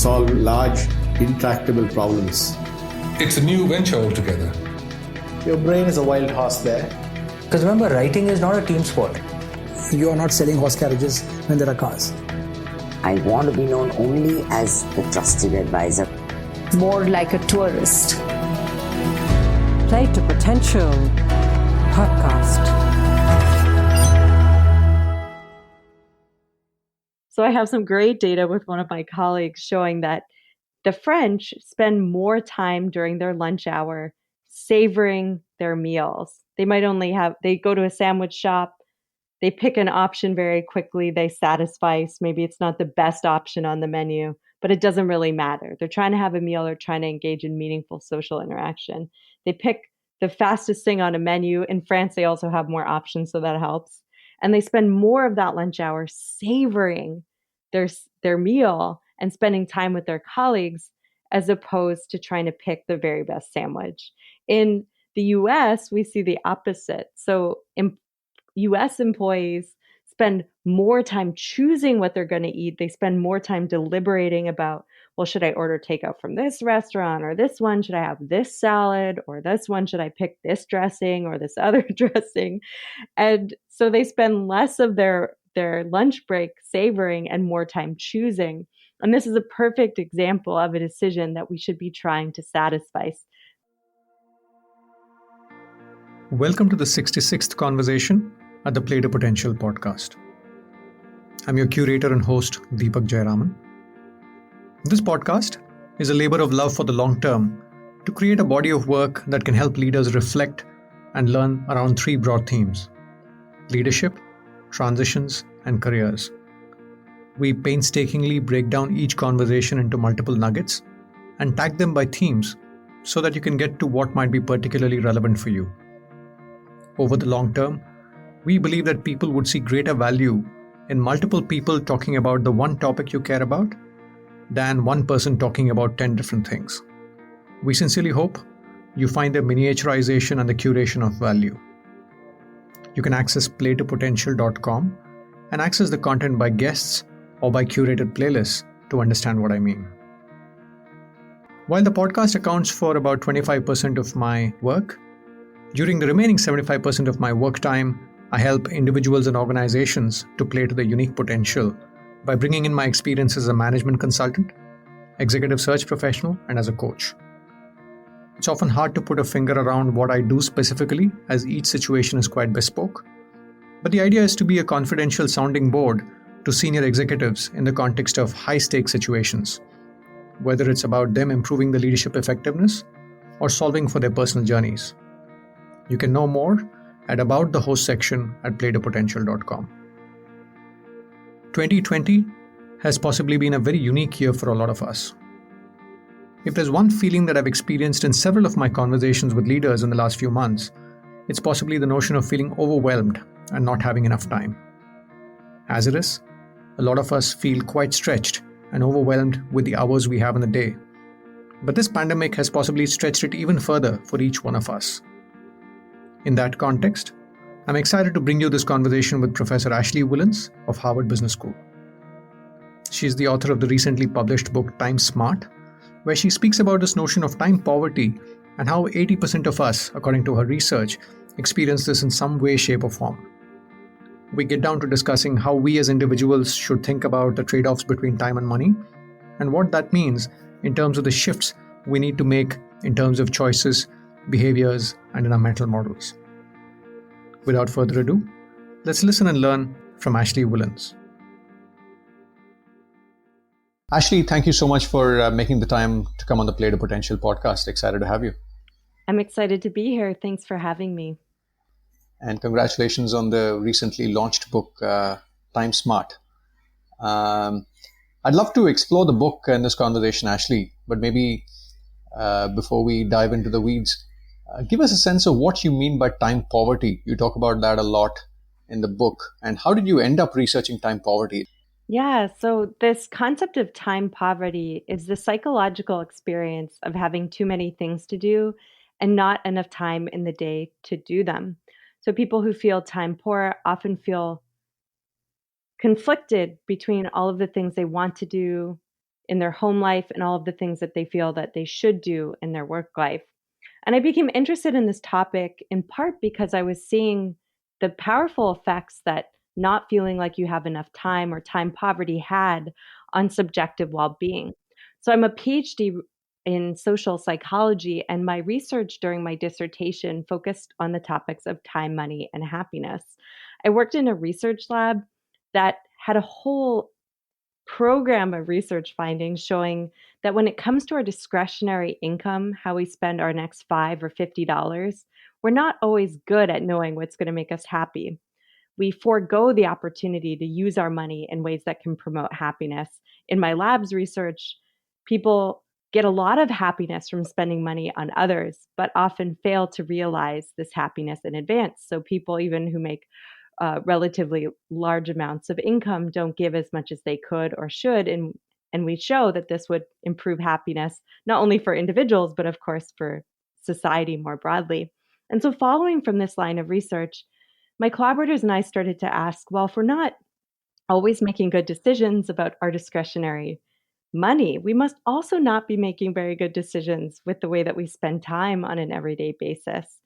solve large, intractable problems. It's a new venture altogether. Your brain is a wild horse there. Because remember, writing is not a team sport. You are not selling horse carriages when there are cars. I want to be known only as the trusted advisor. More like a tourist. Play to Potential podcast. So I have some great data with one of my colleagues showing that the French spend more time during their lunch hour savoring their meals. They go to a sandwich shop, they pick an option very quickly, they satisfy. Maybe it's not the best option on the menu, but it doesn't really matter. They're trying to have a meal or trying to engage in meaningful social interaction. They pick the fastest thing on a menu. In France, they also have more options, so that helps. And they spend more of that lunch hour savoring their meal and spending time with their colleagues as opposed to trying to pick the very best sandwich. In the US, we see the opposite. So US employees spend more time choosing what they're going to eat. They spend more time deliberating about, well, should I order takeout from this restaurant or this one? Should I have this salad or this one? Should I pick this dressing or this other dressing? And so they spend less of their lunch break savoring and more time choosing. And this is a perfect example of a decision that we should be trying to satisfy. Welcome to the 66th conversation at the Play to Potential podcast. I'm your curator and host, Deepak Jayaraman. This podcast is a labor of love for the long term to create a body of work that can help leaders reflect and learn around three broad themes: leadership, transitions, and careers. We painstakingly break down each conversation into multiple nuggets and tag them by themes so that you can get to what might be particularly relevant for you. Over the long term, we believe that people would see greater value in multiple people talking about the one topic you care about than one person talking about 10 different things. We sincerely hope you find the miniaturization and the curation of value. You can access playtopotential.com and access the content by guests or by curated playlists to understand what I mean. While the podcast accounts for about 25% of my work, during the remaining 75% of my work time, I help individuals and organizations to play to their unique potential by bringing in my experience as a management consultant, executive search professional, and as a coach. It's often hard to put a finger around what I do specifically, as each situation is quite bespoke. But the idea is to be a confidential sounding board to senior executives in the context of high-stakes situations, whether it's about them improving the leadership effectiveness or solving for their personal journeys. You can know more at About the Host section at playtopotential.com. 2020 has possibly been a very unique year for a lot of us. If there's one feeling that I've experienced in several of my conversations with leaders in the last few months, it's possibly the notion of feeling overwhelmed and not having enough time. As it is, a lot of us feel quite stretched and overwhelmed with the hours we have in the day. But this pandemic has possibly stretched it even further for each one of us. In that context, I'm excited to bring you this conversation with Professor Ashley Whillans of Harvard Business School. She's the author of the recently published book Time Smart, where she speaks about this notion of time poverty and how 80% of us, according to her research, experience this in some way, shape, or form. We get down to discussing how we as individuals should think about the trade-offs between time and money, and what that means in terms of the shifts we need to make in terms of choices, behaviors, and in our mental models. Without further ado, let's listen and learn from Ashley Whillans. Ashley, thank you so much for making the time to come on the Play to Potential podcast. Excited to have you. I'm excited to be here. Thanks for having me. And congratulations on the recently launched book, Time Smart. I'd love to explore the book in this conversation, Ashley, but maybe before we dive into the weeds, give us a sense of what you mean by time poverty. You talk about that a lot in the book. And how did you end up researching time poverty? Yeah, so this concept of time poverty is the psychological experience of having too many things to do and not enough time in the day to do them. So people who feel time poor often feel conflicted between all of the things they want to do in their home life and all of the things that they feel that they should do in their work life. And I became interested in this topic in part because I was seeing the powerful effects that not feeling like you have enough time or time poverty had on subjective well being. So I'm a PhD in social psychology, and my research during my dissertation focused on the topics of time, money, and happiness. I worked in a research lab that had a whole program of research findings showing that when it comes to our discretionary income, how we spend our next $5 or $50, we're not always good at knowing what's going to make us happy. We forego the opportunity to use our money in ways that can promote happiness. In my lab's research, people get a lot of happiness from spending money on others, but often fail to realize this happiness in advance. So people, even who make relatively large amounts of income, don't give as much as they could or should. And we show that this would improve happiness, not only for individuals, but of course for society more broadly. And so following from this line of research, my collaborators and I started to ask, well, if we're not always making good decisions about our discretionary money, we must also not be making very good decisions with the way that we spend time on an everyday basis.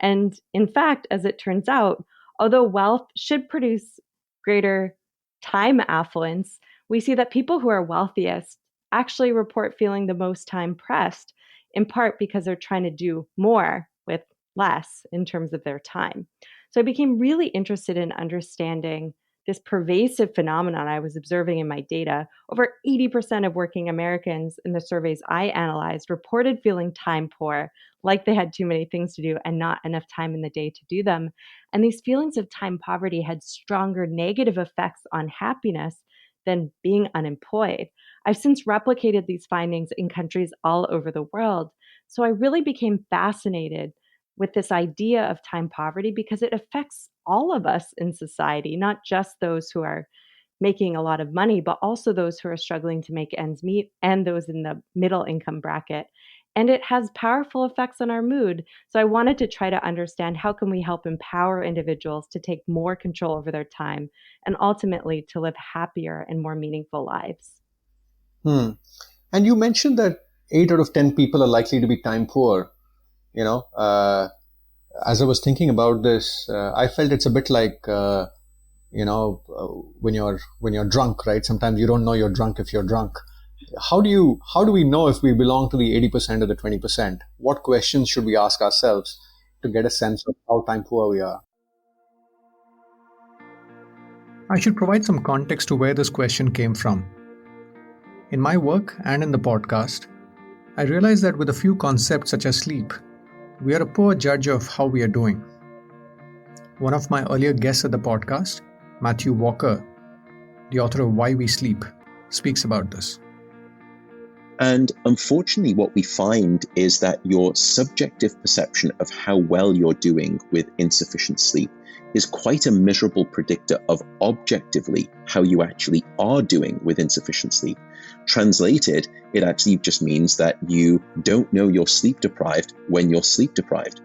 And in fact, as it turns out, although wealth should produce greater time affluence, we see that people who are wealthiest actually report feeling the most time pressed, in part because they're trying to do more with less in terms of their time. So I became really interested in understanding this pervasive phenomenon I was observing in my data. Over 80% of working Americans in the surveys I analyzed reported feeling time poor, like they had too many things to do and not enough time in the day to do them. And these feelings of time poverty had stronger negative effects on happiness than being unemployed. I've since replicated these findings in countries all over the world. So I really became fascinated with this idea of time poverty because it affects all of us in society, not just those who are making a lot of money, but also those who are struggling to make ends meet and those in the middle income bracket. And it has powerful effects on our mood. So I wanted to try to understand how can we help empower individuals to take more control over their time and ultimately to live happier and more meaningful lives. And you mentioned that 8 out of 10 people are likely to be time poor. As I was thinking about this, I felt it's a bit like, when you're drunk, right? Sometimes you don't know you're drunk if you're drunk. How do we know if we belong to the 80% or the 20%? What questions should we ask ourselves to get a sense of how time poor we are? I should provide some context to where this question came from. In my work and in the podcast, I realized that with a few concepts such as sleep, we are a poor judge of how we are doing. One of my earlier guests at the podcast, Matthew Walker, the author of Why We Sleep, speaks about this. And unfortunately, what we find is that your subjective perception of how well you're doing with insufficient sleep is quite a miserable predictor of objectively how you actually are doing with insufficient sleep. Translated, it actually just means that you don't know you're sleep deprived when you're sleep deprived.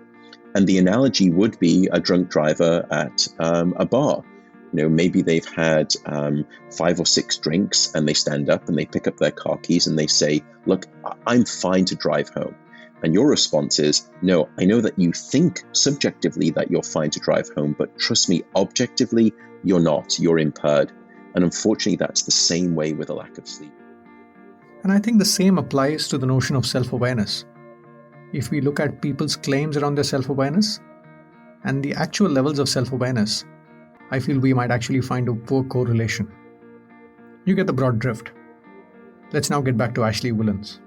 And the analogy would be a drunk driver at a bar. Maybe they've had 5 or 6 drinks and they stand up and they pick up their car keys and they say, look, I'm fine to drive home. And your response is, no, I know that you think subjectively that you're fine to drive home, but trust me, objectively, you're not, you're impaired. And unfortunately, that's the same way with a lack of sleep. And I think the same applies to the notion of self-awareness. If we look at people's claims around their self-awareness and the actual levels of self-awareness, I feel we might actually find a poor correlation. You get the broad drift. Let's now get back to Ashley Whillans.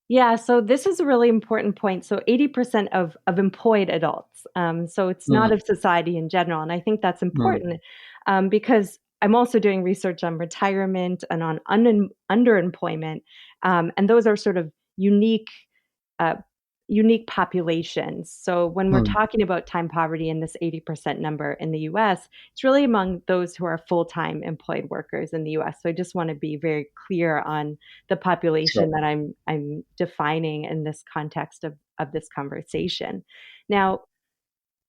Yeah, so this is a really important point. So 80% of employed adults. So it's not of society in general. And I think that's important because I'm also doing research on retirement and on underemployment. And those are sort of unique populations. So when we're talking about time poverty and this 80% number in the US, it's really among those who are full-time employed workers in the US. So I just want to be very clear on the population that I'm defining in this context of this conversation. Now,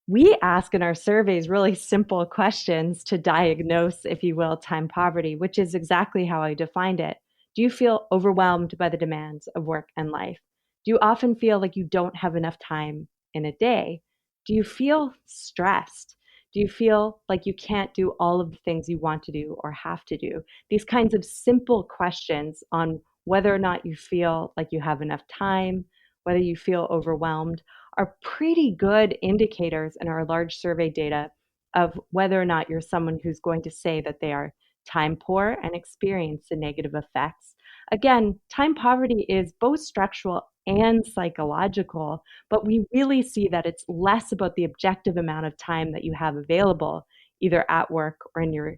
We ask in our surveys really simple questions to diagnose, if you will, time poverty, which is exactly how I defined it. Do you feel overwhelmed by the demands of work and life? Do you often feel like you don't have enough time in a day? Do you feel stressed? Do you feel like you can't do all of the things you want to do or have to do? These kinds of simple questions on whether or not you feel like you have enough time, whether you feel overwhelmed, are pretty good indicators in our large survey data of whether or not you're someone who's going to say that they are time poor and experience the negative effects. Again, time poverty is both structural and psychological, but we really see that it's less about the objective amount of time that you have available, either at work or in your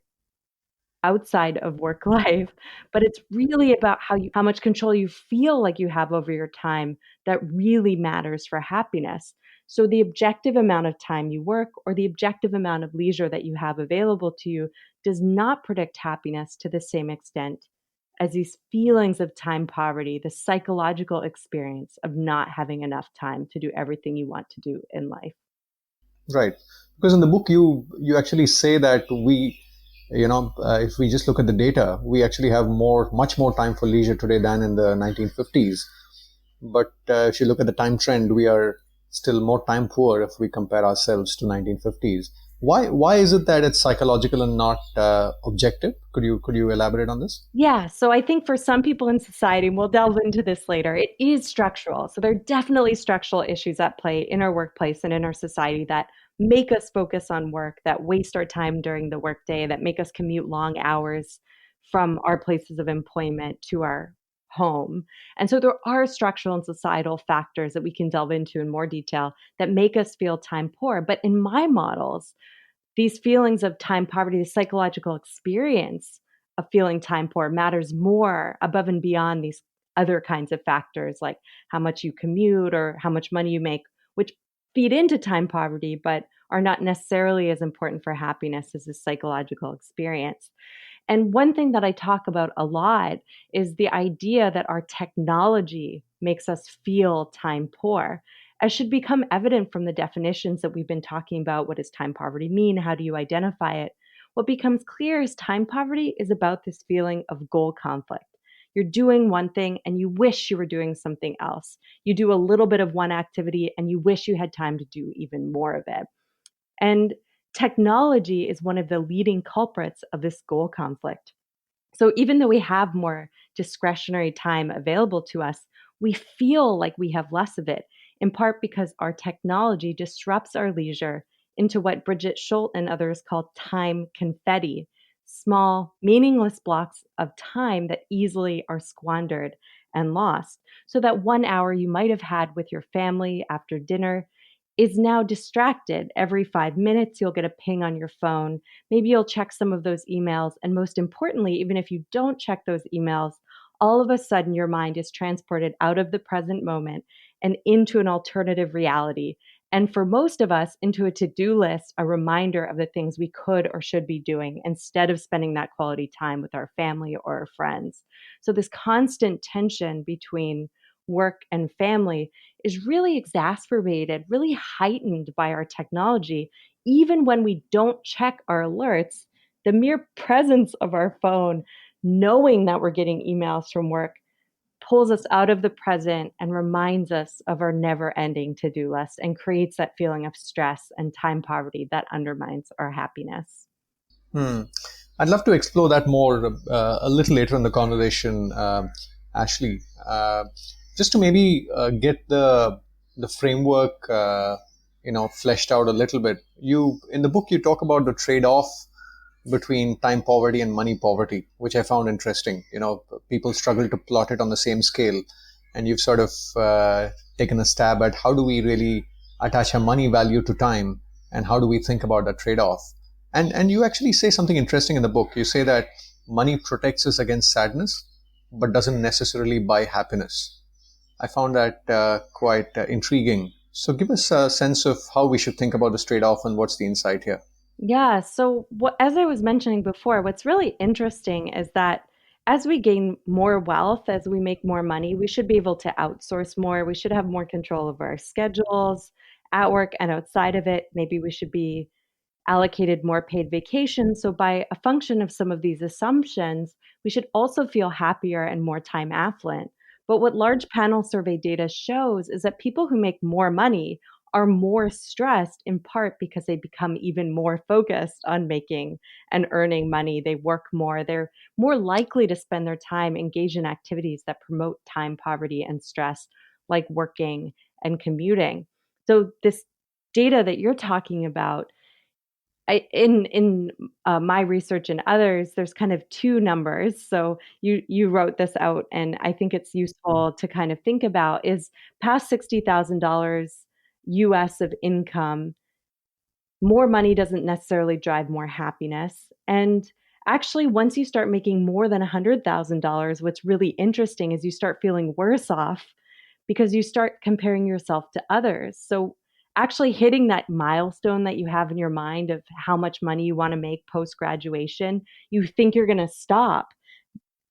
outside of work life, but it's really about how much control you feel like you have over your time that really matters for happiness. So the objective amount of time you work or the objective amount of leisure that you have available to you does not predict happiness to the same extent as these feelings of time poverty, the psychological experience of not having enough time to do everything you want to do in life. Right. Because in the book, you actually say that if we just look at the data, we actually have much more time for leisure today than in the 1950s. But if you look at the time trend, we are still more time poor if we compare ourselves to 1950s. Why is it that it's psychological and not objective? Could you elaborate on this? Yeah, so I think for some people in society, and we'll delve into this later, it is structural. So there are definitely structural issues at play in our workplace and in our society that make us focus on work, that waste our time during the workday, that make us commute long hours from our places of employment to our home. And so there are structural and societal factors that we can delve into in more detail that make us feel time poor. But in my models, these feelings of time poverty, the psychological experience of feeling time poor matters more above and beyond these other kinds of factors like how much you commute or how much money you make, which feed into time poverty, but are not necessarily as important for happiness as the psychological experience. And one thing that I talk about a lot is the idea that our technology makes us feel time poor, as should become evident from the definitions that we've been talking about. What does time poverty mean? How do you identify it? What becomes clear is time poverty is about this feeling of goal conflict. You're doing one thing and you wish you were doing something else. You do a little bit of one activity and you wish you had time to do even more of it. And technology is one of the leading culprits of this goal conflict. So even though we have more discretionary time available to us, we feel like we have less of it, in part because our technology disrupts our leisure into what Bridget Schultz and others call time confetti, small, meaningless blocks of time that easily are squandered and lost. So that 1 hour you might have had with your family after dinner is now distracted. Every 5 minutes, you'll get a ping on your phone. Maybe you'll check some of those emails. And most importantly, even if you don't check those emails, all of a sudden your mind is transported out of the present moment and into an alternative reality. And for most of us, into a to-do list, a reminder of the things we could or should be doing instead of spending that quality time with our family or our friends. So this constant tension between work and family is really exacerbated, really heightened by our technology. Even when we don't check our alerts, the mere presence of our phone, knowing that we're getting emails from work, pulls us out of the present and reminds us of our never-ending to-do list and creates that feeling of stress and time poverty that undermines our happiness. I'd love to explore that more a little later in the conversation, Ashley. Just to maybe get the framework, fleshed out a little bit. In the book you talk about the trade-off between time poverty and money poverty, which I found interesting. People struggle to plot it on the same scale, and you've sort of taken a stab at how do we really attach a money value to time, and how do we think about that trade-off. And you actually say something interesting in the book. You say that money protects us against sadness, but doesn't necessarily buy happiness. I found that quite intriguing. So give us a sense of how we should think about this trade-off and what's the insight here. Yeah, so as I was mentioning before, what's really interesting is that as we gain more wealth, as we make more money, we should be able to outsource more. We should have more control over our schedules at work and outside of it. Maybe we should be allocated more paid vacation. So by a function of some of these assumptions, we should also feel happier and more time affluent. But what large panel survey data shows is that people who make more money are more stressed, in part because they become even more focused on making and earning money. They work more. They're more likely to spend their time engaged in activities that promote time poverty and stress, like working and commuting. So this data that you're talking about, in my research and others, there's kind of two numbers. So you wrote this out, and I think it's useful to kind of think about is past $60,000 US of income. More money doesn't necessarily drive more happiness. And actually, once you start making more than $100,000, what's really interesting is you start feeling worse off because you start comparing yourself to others. So actually hitting that milestone that you have in your mind of how much money you want to make post graduation, you think you're going to stop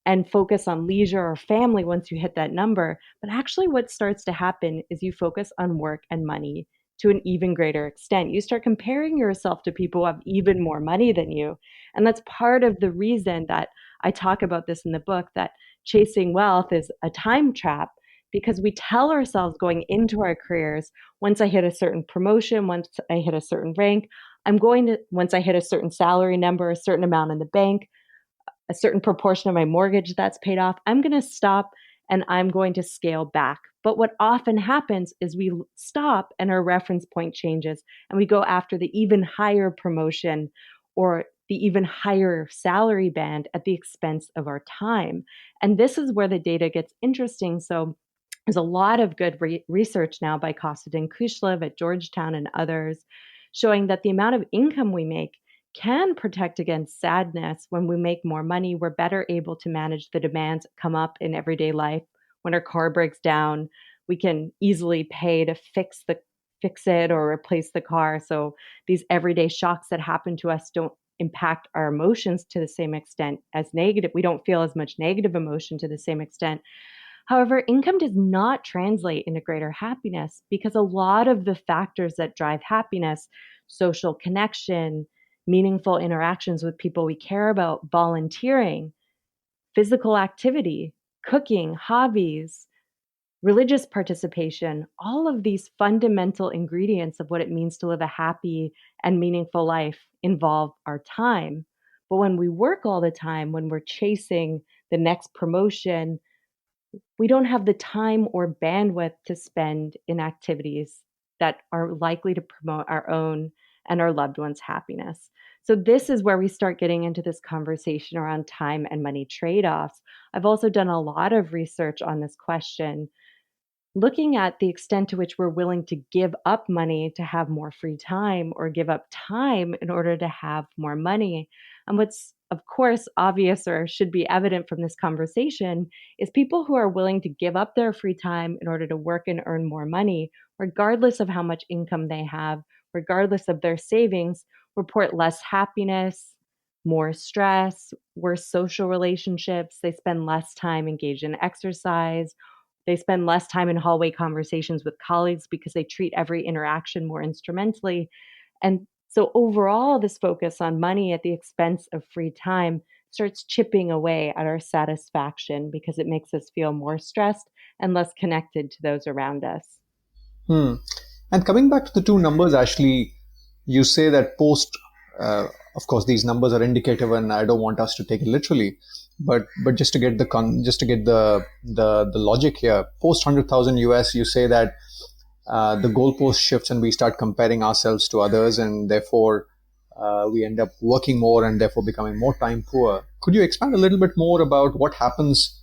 and focus on leisure or family once you hit that number. But actually, what starts to happen is you focus on work and money to an even greater extent. You start comparing yourself to people who have even more money than you. And that's part of the reason that I talk about this in the book, that chasing wealth is a time trap, because we tell ourselves going into our careers, once I hit a certain promotion, once I hit a certain rank, once I hit a certain salary number, a certain amount in the bank, a certain proportion of my mortgage that's paid off, I'm going to stop and I'm going to scale back. But what often happens is we stop and our reference point changes and we go after the even higher promotion or the even higher salary band at the expense of our time. And this is where the data gets interesting. So there's a lot of good research now by Kosset and Kushlev at Georgetown and others showing that the amount of income we make can protect against sadness. When we make more money, we're better able to manage the demands that come up in everyday life. When our car breaks down, we can easily pay to fix it or replace the car. So these everyday shocks that happen to us don't impact our emotions to the same extent as negative. We don't feel as much negative emotion to the same extent. However, income does not translate into greater happiness because a lot of the factors that drive happiness, social connection, meaningful interactions with people we care about, volunteering, physical activity, cooking, hobbies, religious participation, all of these fundamental ingredients of what it means to live a happy and meaningful life involve our time. But when we work all the time, when we're chasing the next promotion, we don't have the time or bandwidth to spend in activities that are likely to promote our own and our loved ones' happiness. So this is where we start getting into this conversation around time and money trade-offs. I've also done a lot of research on this question, looking at the extent to which we're willing to give up money to have more free time or give up time in order to have more money. And what's, of course, obvious or should be evident from this conversation is people who are willing to give up their free time in order to work and earn more money, regardless of how much income they have, regardless of their savings, report less happiness, more stress, worse social relationships. They spend less time engaged in exercise. They spend less time in hallway conversations with colleagues because they treat every interaction more instrumentally. And so overall, this focus on money at the expense of free time starts chipping away at our satisfaction because it makes us feel more stressed and less connected to those around us. And coming back to the two numbers, Ashley, you say that of course, these numbers are indicative, and I don't want us to take it literally. But just to get the logic here, post 100,000 US, you say that the goalpost shifts and we start comparing ourselves to others, and therefore we end up working more and therefore becoming more time poor. Could you expand a little bit more about what happens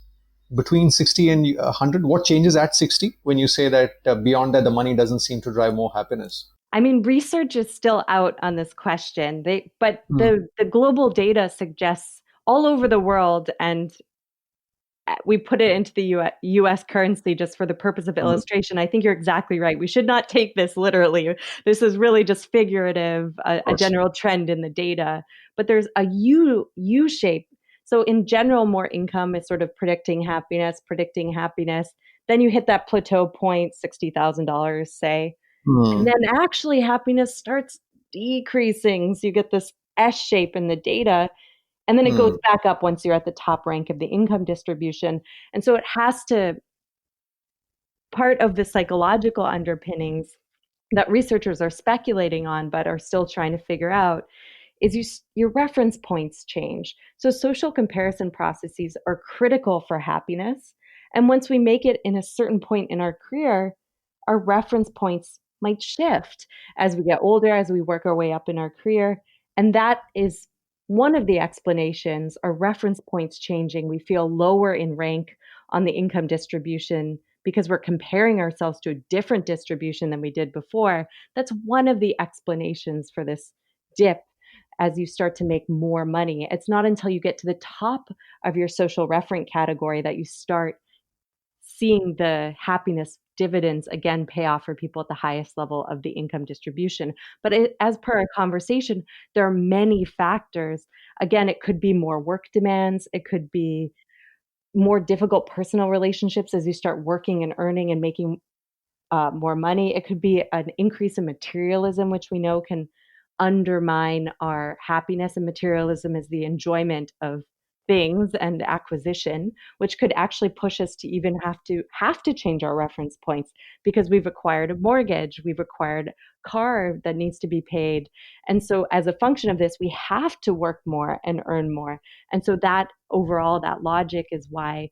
between 60 and 100? What changes at 60 when you say that beyond that the money doesn't seem to drive more happiness? I mean, research is still out on this question. The global data suggests all over the world, and we put it into the US currency just for the purpose of illustration. I think you're exactly right. We should not take this literally. This is really just figurative, a general trend in the data. But there's a U shape. So in general, more income is sort of predicting happiness. Then you hit that plateau point, $60,000, say. And then actually happiness starts decreasing. So you get this S shape in the data. And then it goes back up once you're at the top rank of the income distribution. And so it has to, part of the psychological underpinnings that researchers are speculating on but are still trying to figure out is your reference points change. So social comparison processes are critical for happiness. And once we make it in a certain point in our career, our reference points might shift as we get older, as we work our way up in our career. And that is one of the explanations, our reference points changing. We feel lower in rank on the income distribution because we're comparing ourselves to a different distribution than we did before. That's one of the explanations for this dip as you start to make more money. It's not until you get to the top of your social referent category that you start seeing the happiness dividends again pay off for people at the highest level of the income distribution. But as per our conversation, there are many factors. Again, it could be more work demands. It could be more difficult personal relationships as you start working and earning and making more money. It could be an increase in materialism, which we know can undermine our happiness. And materialism is the enjoyment of things and acquisition, which could actually push us to even have to change our reference points because we've acquired a mortgage, we've acquired a car that needs to be paid. And so as a function of this, we have to work more and earn more. And so that overall, that logic is why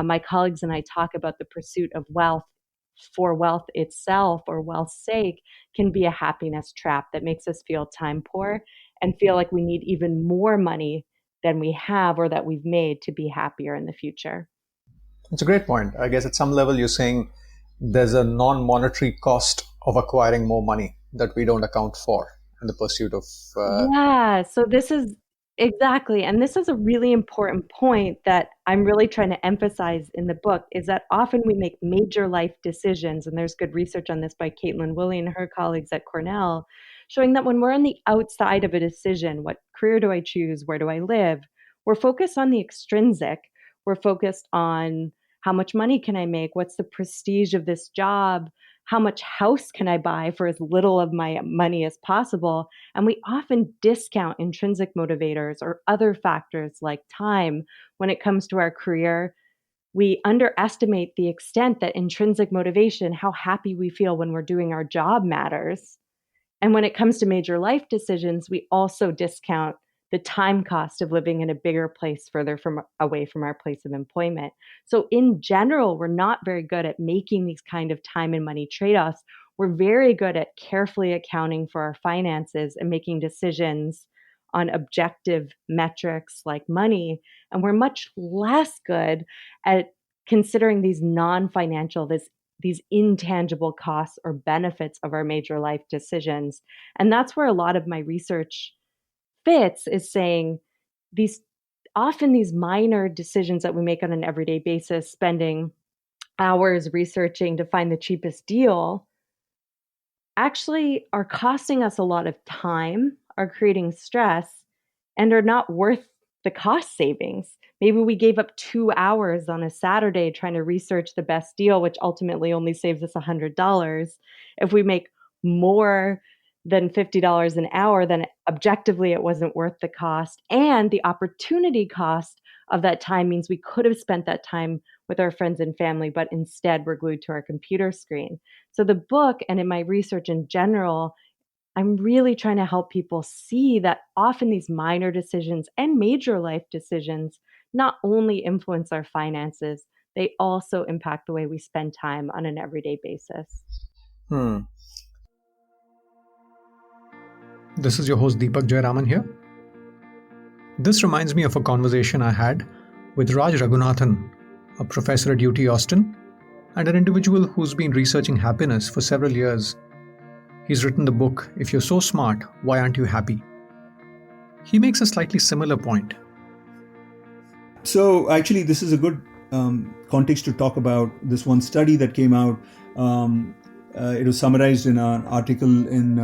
my colleagues and I talk about the pursuit of wealth for wealth itself or wealth's sake can be a happiness trap that makes us feel time poor and feel like we need even more money than we have or that we've made to be happier in the future. It's a great point. I guess at some level you're saying there's a non-monetary cost of acquiring more money that we don't account for in the pursuit of... Yeah, so this is exactly, and this is a really important point that I'm really trying to emphasize in the book, is that often we make major life decisions, and there's good research on this by Caitlin Willey and her colleagues at Cornell, showing that when we're on the outside of a decision, what career do I choose, where do I live, we're focused on the extrinsic, we're focused on how much money can I make, what's the prestige of this job, how much house can I buy for as little of my money as possible? And we often discount intrinsic motivators or other factors like time when it comes to our career. We underestimate the extent that intrinsic motivation, how happy we feel when we're doing our job, matters. And when it comes to major life decisions, we also discount the time cost of living in a bigger place further away from our place of employment. So in general, we're not very good at making these kind of time and money trade-offs. We're very good at carefully accounting for our finances and making decisions on objective metrics like money. And we're much less good at considering these non-financial, these intangible costs or benefits of our major life decisions. And that's where a lot of my research fits, is saying these minor decisions that we make on an everyday basis, spending hours researching to find the cheapest deal, actually are costing us a lot of time, are creating stress, and are not worth the cost savings. Maybe we gave up 2 hours on a Saturday trying to research the best deal, which ultimately only saves us $100. If we make more than $50 an hour, then objectively it wasn't worth the cost. And the opportunity cost of that time means we could have spent that time with our friends and family, but instead we're glued to our computer screen. So the book, and in my research in general, I'm really trying to help people see that often these minor decisions and major life decisions not only influence our finances, they also impact the way we spend time on an everyday basis. This is your host Deepak Jayaraman here. This reminds me of a conversation I had with Raj Raghunathan, a professor at UT Austin, and an individual who's been researching happiness for several years. He's written the book, If You're So Smart, Why Aren't You Happy? He makes a slightly similar point. So actually, this is a good context to talk about this one study that came out. It was summarized in an article in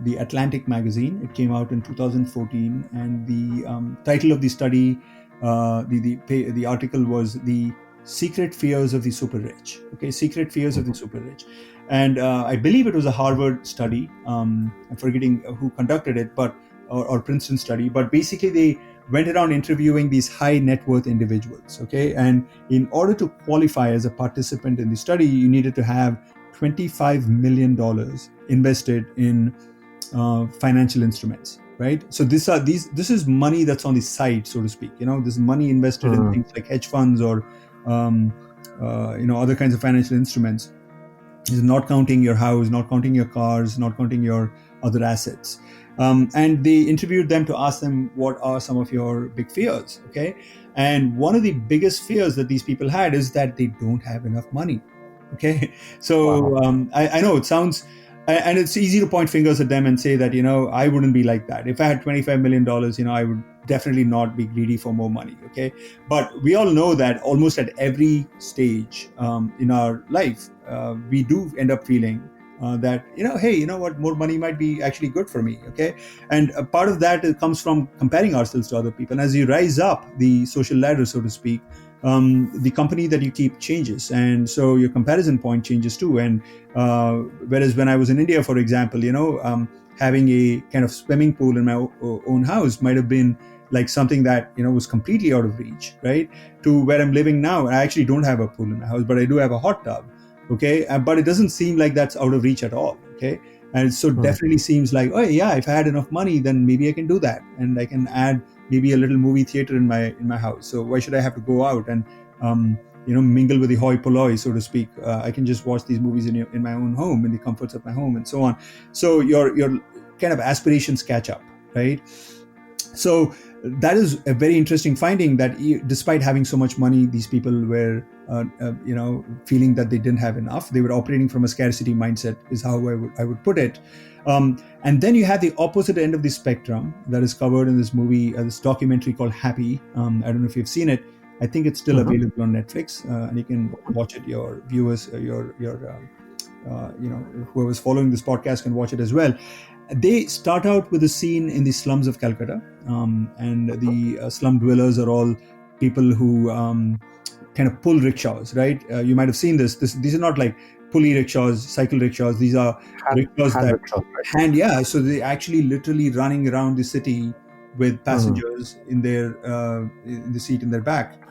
the Atlantic magazine. It came out in 2014, and the title of the study, the article was "The Secret Fears of the Super Rich. Okay, Secret Fears of the Super Rich. And I believe it was a Harvard study. I'm forgetting who conducted it, but or Princeton study. But basically, they went around interviewing these high net worth individuals. Okay, and in order to qualify as a participant in the study, you needed to have $25 million invested in financial instruments. Right. So this is money that's on the side, so to speak. This is money invested in things like hedge funds or other kinds of financial instruments. Is not counting your house, not counting your cars, not counting your other assets. And they interviewed them to ask them, what are some of your big fears? Okay. And one of the biggest fears that these people had is that they don't have enough money. Okay. So I know it sounds, and it's easy to point fingers at them and say that, I wouldn't be like that. If I had $25 million, I would definitely not be greedy for more money. Okay. But we all know that almost at every stage in our life, we do end up feeling that, hey, what, more money might be actually good for me. Okay. And a part of that comes from comparing ourselves to other people. And as you rise up the social ladder, so to speak, the company that you keep changes. And so your comparison point changes too. And whereas when I was in India, for example, having a kind of swimming pool in my own house might have been like something that, was completely out of reach, right? To where I'm living now. I actually don't have a pool in my house, but I do have a hot tub. Okay. But it doesn't seem like that's out of reach at all. Okay. And so definitely seems like, oh yeah, if I had enough money, then maybe I can do that. And I can add maybe a little movie theater in my house. So why should I have to go out and, mingle with the hoi polloi, so to speak? I can just watch these movies in my own home, in the comforts of my home and so on. So your kind of aspirations catch up, right? So that is a very interesting finding that despite having so much money, these people were, feeling that they didn't have enough. They were operating from a scarcity mindset is how I would put it. And then you have the opposite end of the spectrum that is covered in this movie, this documentary called Happy. I don't know if you've seen it. I think it's still available on Netflix, and you can watch it. Your viewers, whoever's following this podcast can watch it as well. They start out with a scene in the slums of Calcutta, and the slum dwellers are all people who kind of pull rickshaws, right? You might have seen this. These are not like pulley rickshaws, cycle rickshaws. These are rickshaws that so they actually literally running around the city with passengers in the seat in their back.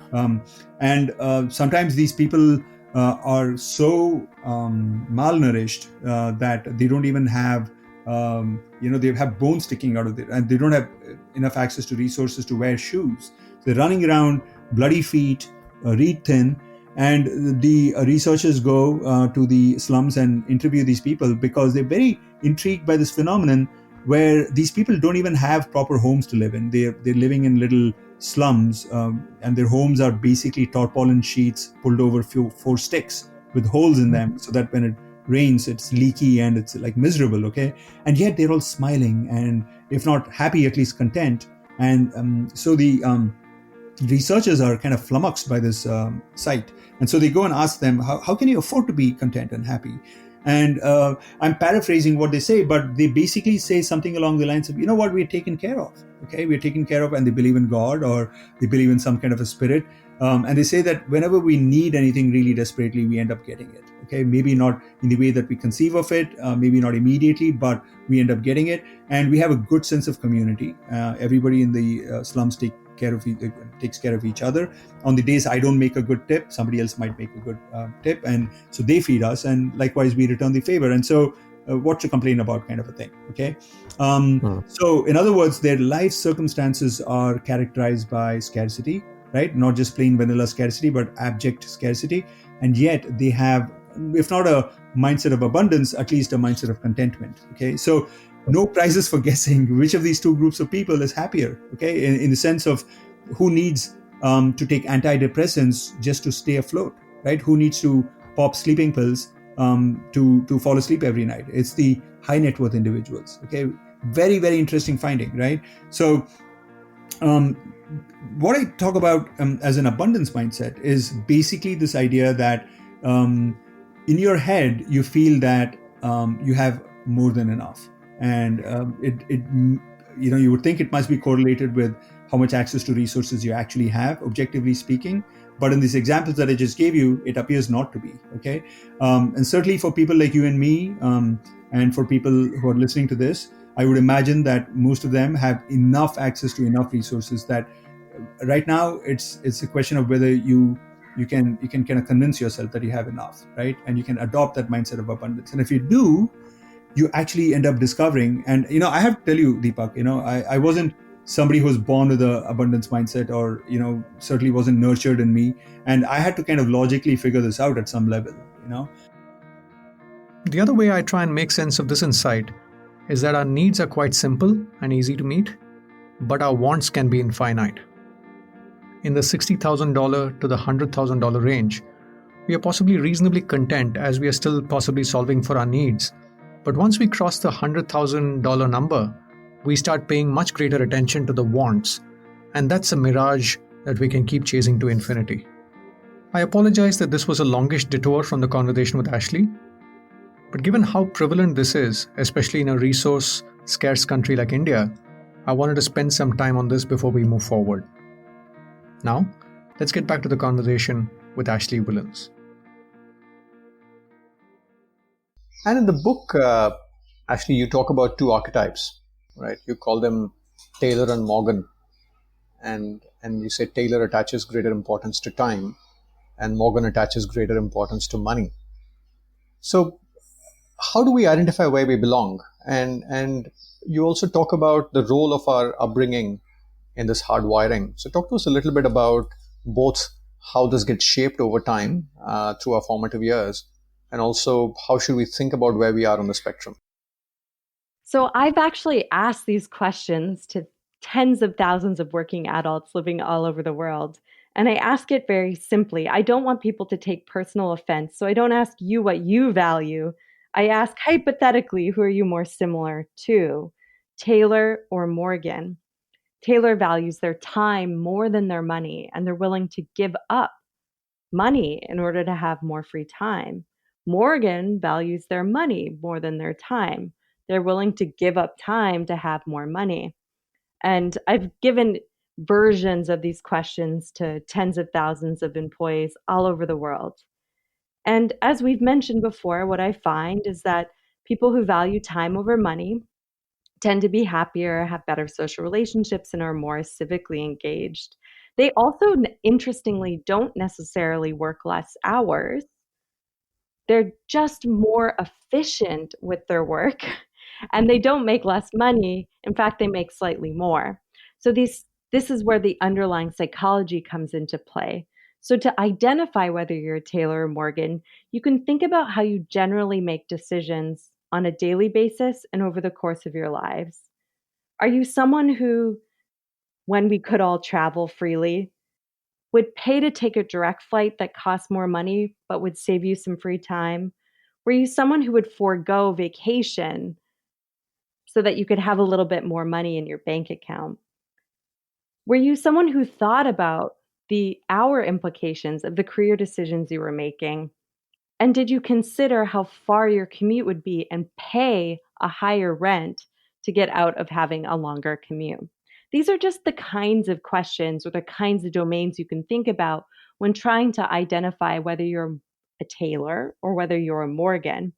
And sometimes these people are so malnourished that they don't even have, they have bones sticking out of it, and they don't have enough access to resources to wear shoes. They're running around bloody feet, reed thin. And the researchers go to the slums and interview these people because they're very intrigued by this phenomenon where these people don't even have proper homes to live in. They're living in little slums, and their homes are basically tarpaulin sheets pulled over four sticks with holes in them, so that when it rains, it's leaky and it's like miserable. Okay, and yet they're all smiling and, if not happy, at least content. And so the researchers are kind of flummoxed by this sight. And so they go and ask them, how can you afford to be content and happy? And I'm paraphrasing what they say, but they basically say something along the lines of, we're taken care of. Okay, we're taken care of, and they believe in God, or they believe in some kind of a spirit. And they say that whenever we need anything really desperately, we end up getting it. Okay, maybe not in the way that we conceive of it, maybe not immediately, but we end up getting it. And we have a good sense of community. Everybody in the slums takes care of each other. On the days I don't make a good tip, somebody else might make a good tip, and so they feed us, and likewise we return the favor. And so what to complain about, kind of a thing. Okay. So in other words, their life circumstances are characterized by scarcity, right? Not just plain vanilla scarcity, but abject scarcity. And yet they have, if not a mindset of abundance, at least a mindset of contentment. Okay. So no prizes for guessing which of these two groups of people is happier. Okay. In the sense of who needs to take antidepressants just to stay afloat, right? Who needs to pop sleeping pills to fall asleep every night? It's the high net worth individuals. Okay. Very, very interesting finding, right? So what I talk about as an abundance mindset is basically this idea that in your head, you feel that you have more than enough. And you would think it must be correlated with how much access to resources you actually have, objectively speaking. But in these examples that I just gave you, it appears not to be. Okay, and certainly for people like you and me, and for people who are listening to this, I would imagine that most of them have enough access to enough resources that right now it's a question of whether you can kind of convince yourself that you have enough, right? And you can adopt that mindset of abundance. And if you do, you actually end up discovering. And I have to tell you, Deepak, I wasn't somebody who was born with an abundance mindset, or certainly wasn't nurtured in me, and I had to kind of logically figure this out at some level. The other way I try and make sense of this insight is that our needs are quite simple and easy to meet, but our wants can be infinite. In the $60,000 to the $100,000 range, we are possibly reasonably content as we are still possibly solving for our needs. But once we cross the $100,000 number, we start paying much greater attention to the wants, and that's a mirage that we can keep chasing to infinity. I apologize that this was a longish detour from the conversation with Ashley, but given how prevalent this is, especially in a resource-scarce country like India, I wanted to spend some time on this before we move forward. Now, let's get back to the conversation with Ashley Whillans. And in the book, Ashley, you talk about two archetypes, right? You call them Taylor and Morgan. And you say Taylor attaches greater importance to time, and Morgan attaches greater importance to money. So how do we identify where we belong? And you also talk about the role of our upbringing in this hardwiring. So talk to us a little bit about both how this gets shaped over time through our formative years, and also how should we think about where we are on the spectrum? So I've actually asked these questions to tens of thousands of working adults living all over the world. And I ask it very simply. I don't want people to take personal offense. So I don't ask you what you value. I ask hypothetically, who are you more similar to, Taylor or Morgan? Taylor values their time more than their money, and they're willing to give up money in order to have more free time. Morgan values their money more than their time. They're willing to give up time to have more money. And I've given versions of these questions to tens of thousands of employees all over the world. And as we've mentioned before, what I find is that people who value time over money tend to be happier, have better social relationships, and are more civically engaged. They also, interestingly, don't necessarily work less hours. They're just more efficient with their work, and they don't make less money. In fact, they make slightly more. So this is where the underlying psychology comes into play. So to identify whether you're a Taylor or Morgan, you can think about how you generally make decisions on a daily basis and over the course of your lives. Are you someone who, when we could all travel freely, would pay to take a direct flight that costs more money but would save you some free time? Were you someone who would forego vacation so that you could have a little bit more money in your bank account? Were you someone who thought about the hour implications of the career decisions you were making? And did you consider how far your commute would be and pay a higher rent to get out of having a longer commute? These are just the kinds of questions or the kinds of domains you can think about when trying to identify whether you're a Taylor or whether you're a Morgan.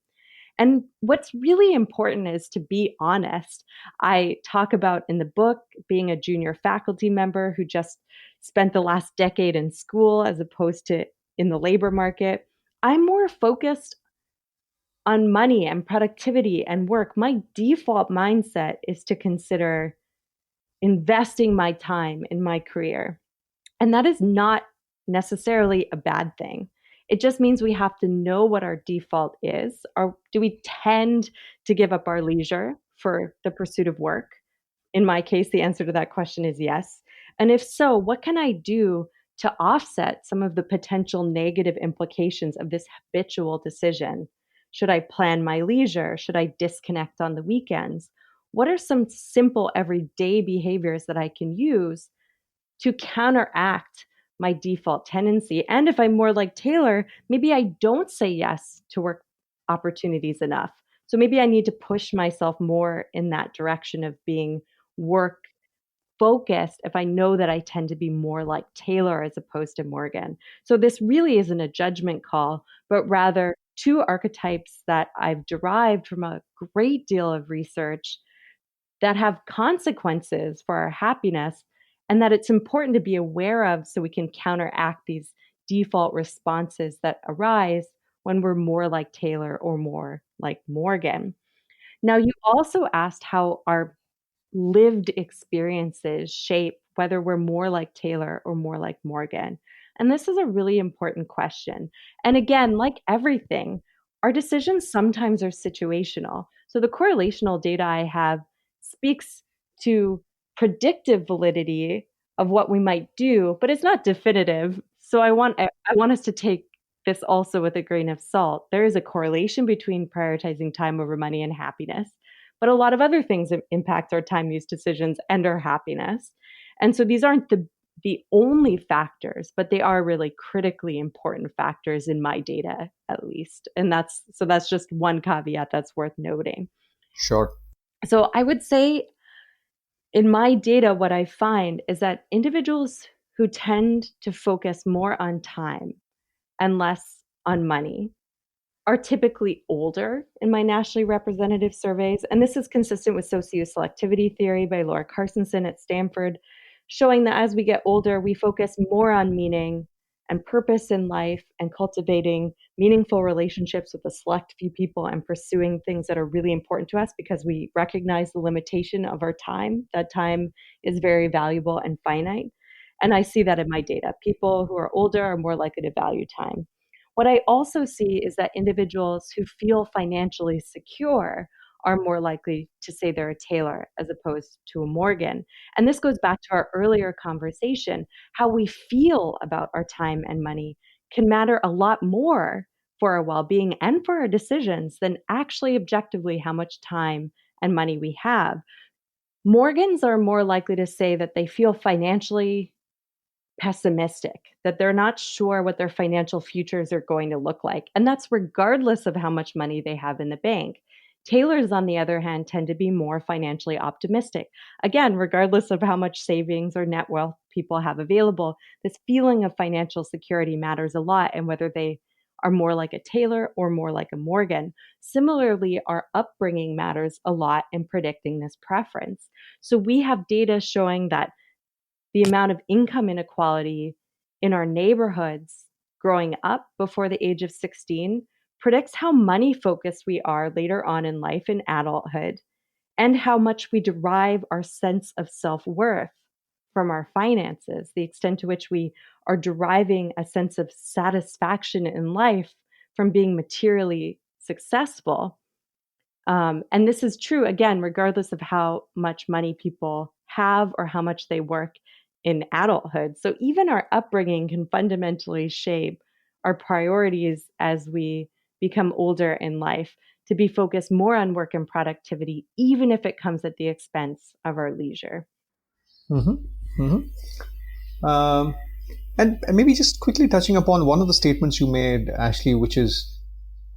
And what's really important is to be honest. I talk about in the book being a junior faculty member who just spent the last decade in school as opposed to in the labor market. I'm more focused on money and productivity and work. My default mindset is to consider investing my time in my career. And that is not necessarily a bad thing. It just means we have to know what our default is. Or do we tend to give up our leisure for the pursuit of work? In my case, the answer to that question is yes. And if so, what can I do to offset some of the potential negative implications of this habitual decision? Should I plan my leisure? Should I disconnect on the weekends? What are some simple everyday behaviors that I can use to counteract my default tendency? And if I'm more like Taylor, maybe I don't say yes to work opportunities enough. So maybe I need to push myself more in that direction of being work focused if I know that I tend to be more like Taylor as opposed to Morgan. So this really isn't a judgment call, but rather two archetypes that I've derived from a great deal of research that have consequences for our happiness, and that it's important to be aware of so we can counteract these default responses that arise when we're more like Taylor or more like Morgan. Now, you also asked how our lived experiences shape whether we're more like Taylor or more like Morgan. And this is a really important question. And again, like everything, our decisions sometimes are situational. So the correlational data I have speaks to predictive validity of what we might do, but it's not definitive. So I want us to take this also with a grain of salt. There is a correlation between prioritizing time over money and happiness, but a lot of other things impact our time use decisions and our happiness. And so these aren't the only factors, but they are really critically important factors in my data, at least. And that's just one caveat that's worth noting. Sure. So I would say in my data, what I find is that individuals who tend to focus more on time and less on money are typically older in my nationally representative surveys. And this is consistent with socioselectivity theory by Laura Carstensen at Stanford, showing that as we get older, we focus more on meaning and purpose in life and cultivating meaningful relationships with a select few people and pursuing things that are really important to us because we recognize the limitation of our time. That time is very valuable and finite. And I see that in my data. People who are older are more likely to value time. What I also see is that individuals who feel financially secure are more likely to say they're a Taylor as opposed to a Morgan. And this goes back to our earlier conversation. How we feel about our time and money can matter a lot more for our well-being and for our decisions than actually objectively how much time and money we have. Morgans are more likely to say that they feel financially pessimistic, that they're not sure what their financial futures are going to look like. And that's regardless of how much money they have in the bank. Taylors, on the other hand, tend to be more financially optimistic. Again, regardless of how much savings or net wealth people have available, this feeling of financial security matters a lot, and whether they are more like a Taylor or more like a Morgan. Similarly, our upbringing matters a lot in predicting this preference. So we have data showing that the amount of income inequality in our neighborhoods growing up before the age of 16 predicts how money focused we are later on in life in adulthood and how much we derive our sense of self-worth from our finances, the extent to which we are deriving a sense of satisfaction in life from being materially successful. And this is true, again, regardless of how much money people have or how much they work in adulthood. So even our upbringing can fundamentally shape our priorities as we become older in life, to be focused more on work and productivity, even if it comes at the expense of our leisure. Mm-hmm. Mm-hmm. And maybe just quickly touching upon one of the statements you made, Ashley, which is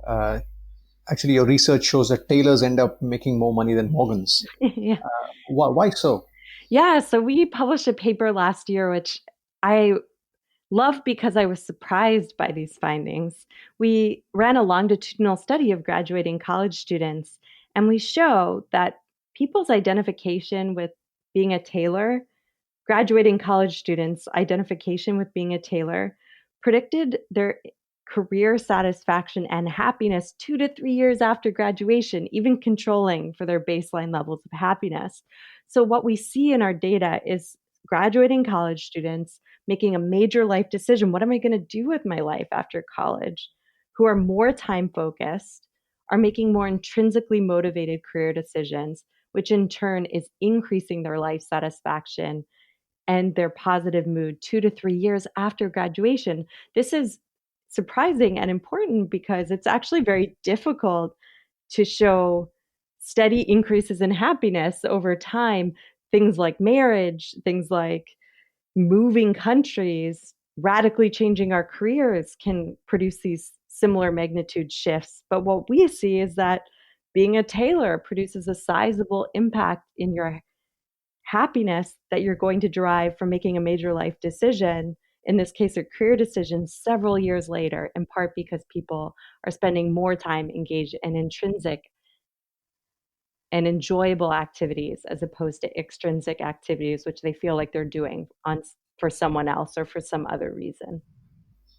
actually your research shows that Taylors end up making more money than Morgans. Yeah. Why so? Yeah, so we published a paper last year, which I love because I was surprised by these findings. We ran a longitudinal study of graduating college students, and we show that people's identification with being a Taylor, graduating college students' identification with being a Taylor, predicted their career satisfaction and happiness 2 to 3 years after graduation, even controlling for their baseline levels of happiness. So what we see in our data is graduating college students making a major life decision. What am I going to do with my life after college? Who are more time focused, are making more intrinsically motivated career decisions, which in turn is increasing their life satisfaction and their positive mood 2 to 3 years after graduation. This is surprising and important because it's actually very difficult to show steady increases in happiness over time. Things like marriage, things like moving countries, radically changing our careers can produce these similar magnitude shifts. But what we see is that being a Taylor produces a sizable impact in your happiness that you're going to derive from making a major life decision, in this case, a career decision, several years later, in part because people are spending more time engaged in intrinsic and enjoyable activities as opposed to extrinsic activities, which they feel like they're doing for someone else or for some other reason.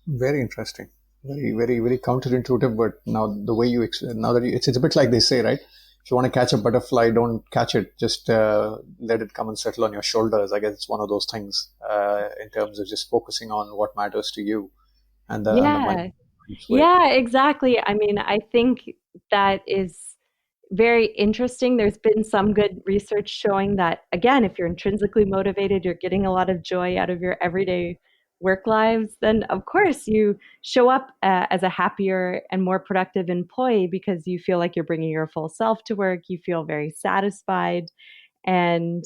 Very interesting. Very, very, very counterintuitive. But now the way it's a bit like they say, right? If you want to catch a butterfly, don't catch it. Just let it come and settle on your shoulders. I guess it's one of those things in terms of just focusing on what matters to you. Yeah, exactly. I mean, I think that is very interesting. There's been some good research showing that, again, if you're intrinsically motivated, you're getting a lot of joy out of your everyday work lives, then of course you show up as a happier and more productive employee because you feel like you're bringing your full self to work. You feel very satisfied, and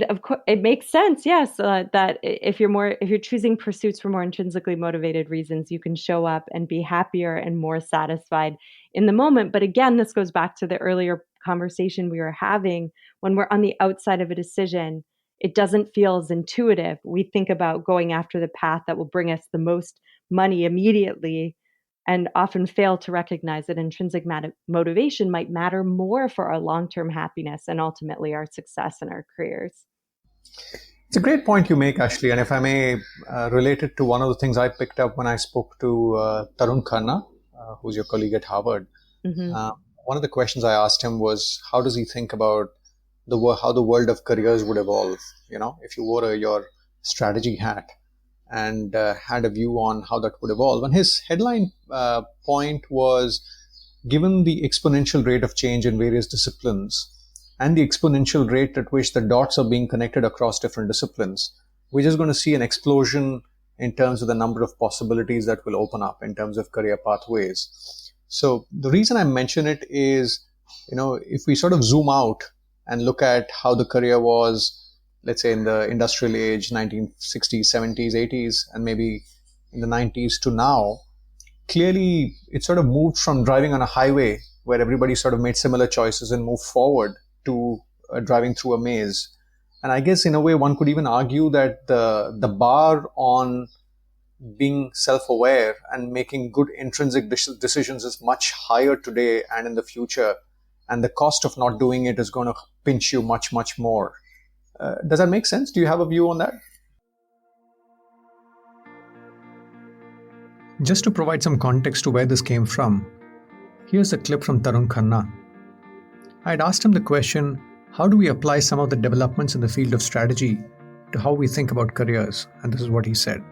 of course it makes sense, yes, that if you're choosing pursuits for more intrinsically motivated reasons, you can show up and be happier and more satisfied in the moment. But again, this goes back to the earlier conversation we were having. When we're on the outside of a decision, it doesn't feel as intuitive. We think about going after the path that will bring us the most money immediately, and often fail to recognize that intrinsic motivation might matter more for our long-term happiness and ultimately our success in our careers. It's a great point you make, Ashley. And if I may relate it to one of the things I picked up when I spoke to Tarun Khanna, who's your colleague at Harvard. Mm-hmm. One of the questions I asked him was, how does he think about how the world of careers would evolve? You know, if you wore your strategy hat and had a view on how that would evolve. And his headline point was, given the exponential rate of change in various disciplines and the exponential rate at which the dots are being connected across different disciplines, we're just going to see an explosion in terms of the number of possibilities that will open up in terms of career pathways. So the reason I mention it is, if we sort of zoom out and look at how the career was, let's say in the industrial age, 1960s, 70s, 80s, and maybe in the 90s to now, clearly it sort of moved from driving on a highway where everybody sort of made similar choices and moved forward to driving through a maze. And I guess in a way one could even argue that the bar on being self-aware and making good intrinsic decisions is much higher today and in the future. And the cost of not doing it is going to pinch you much, much more. Does that make sense? Do you have a view on that? Just to provide some context to where this came from, here's a clip from Tarun Khanna. I had asked him the question, how do we apply some of the developments in the field of strategy to how we think about careers? And this is what he said.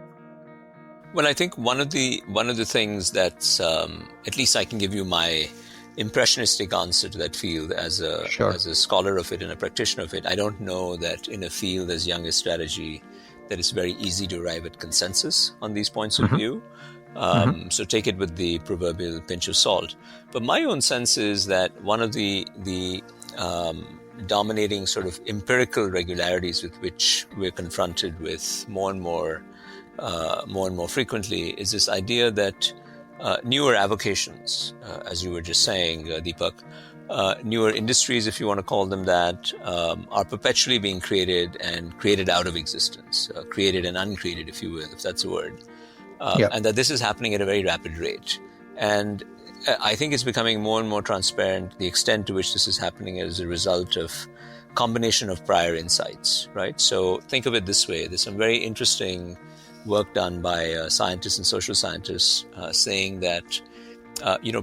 Well, I think one of the things that's, at least I can give you my impressionistic answer to that field as a scholar of it and a practitioner of it. I don't know that in a field as young as strategy that it's very easy to arrive at consensus on these points of view. So take it with the proverbial pinch of salt. But my own sense is that one of the dominating sort of empirical regularities with which we're confronted with more and more frequently is this idea that newer avocations, as you were just saying, Deepak, newer industries, if you want to call them that, are perpetually being created and created out of existence, created and uncreated, if you will, if that's a word. And that this is happening at a very rapid rate. And I think it's becoming more and more transparent the extent to which this is happening as a result of combination of prior insights, right? So think of it this way. There's some very interesting work done by scientists and social scientists saying that,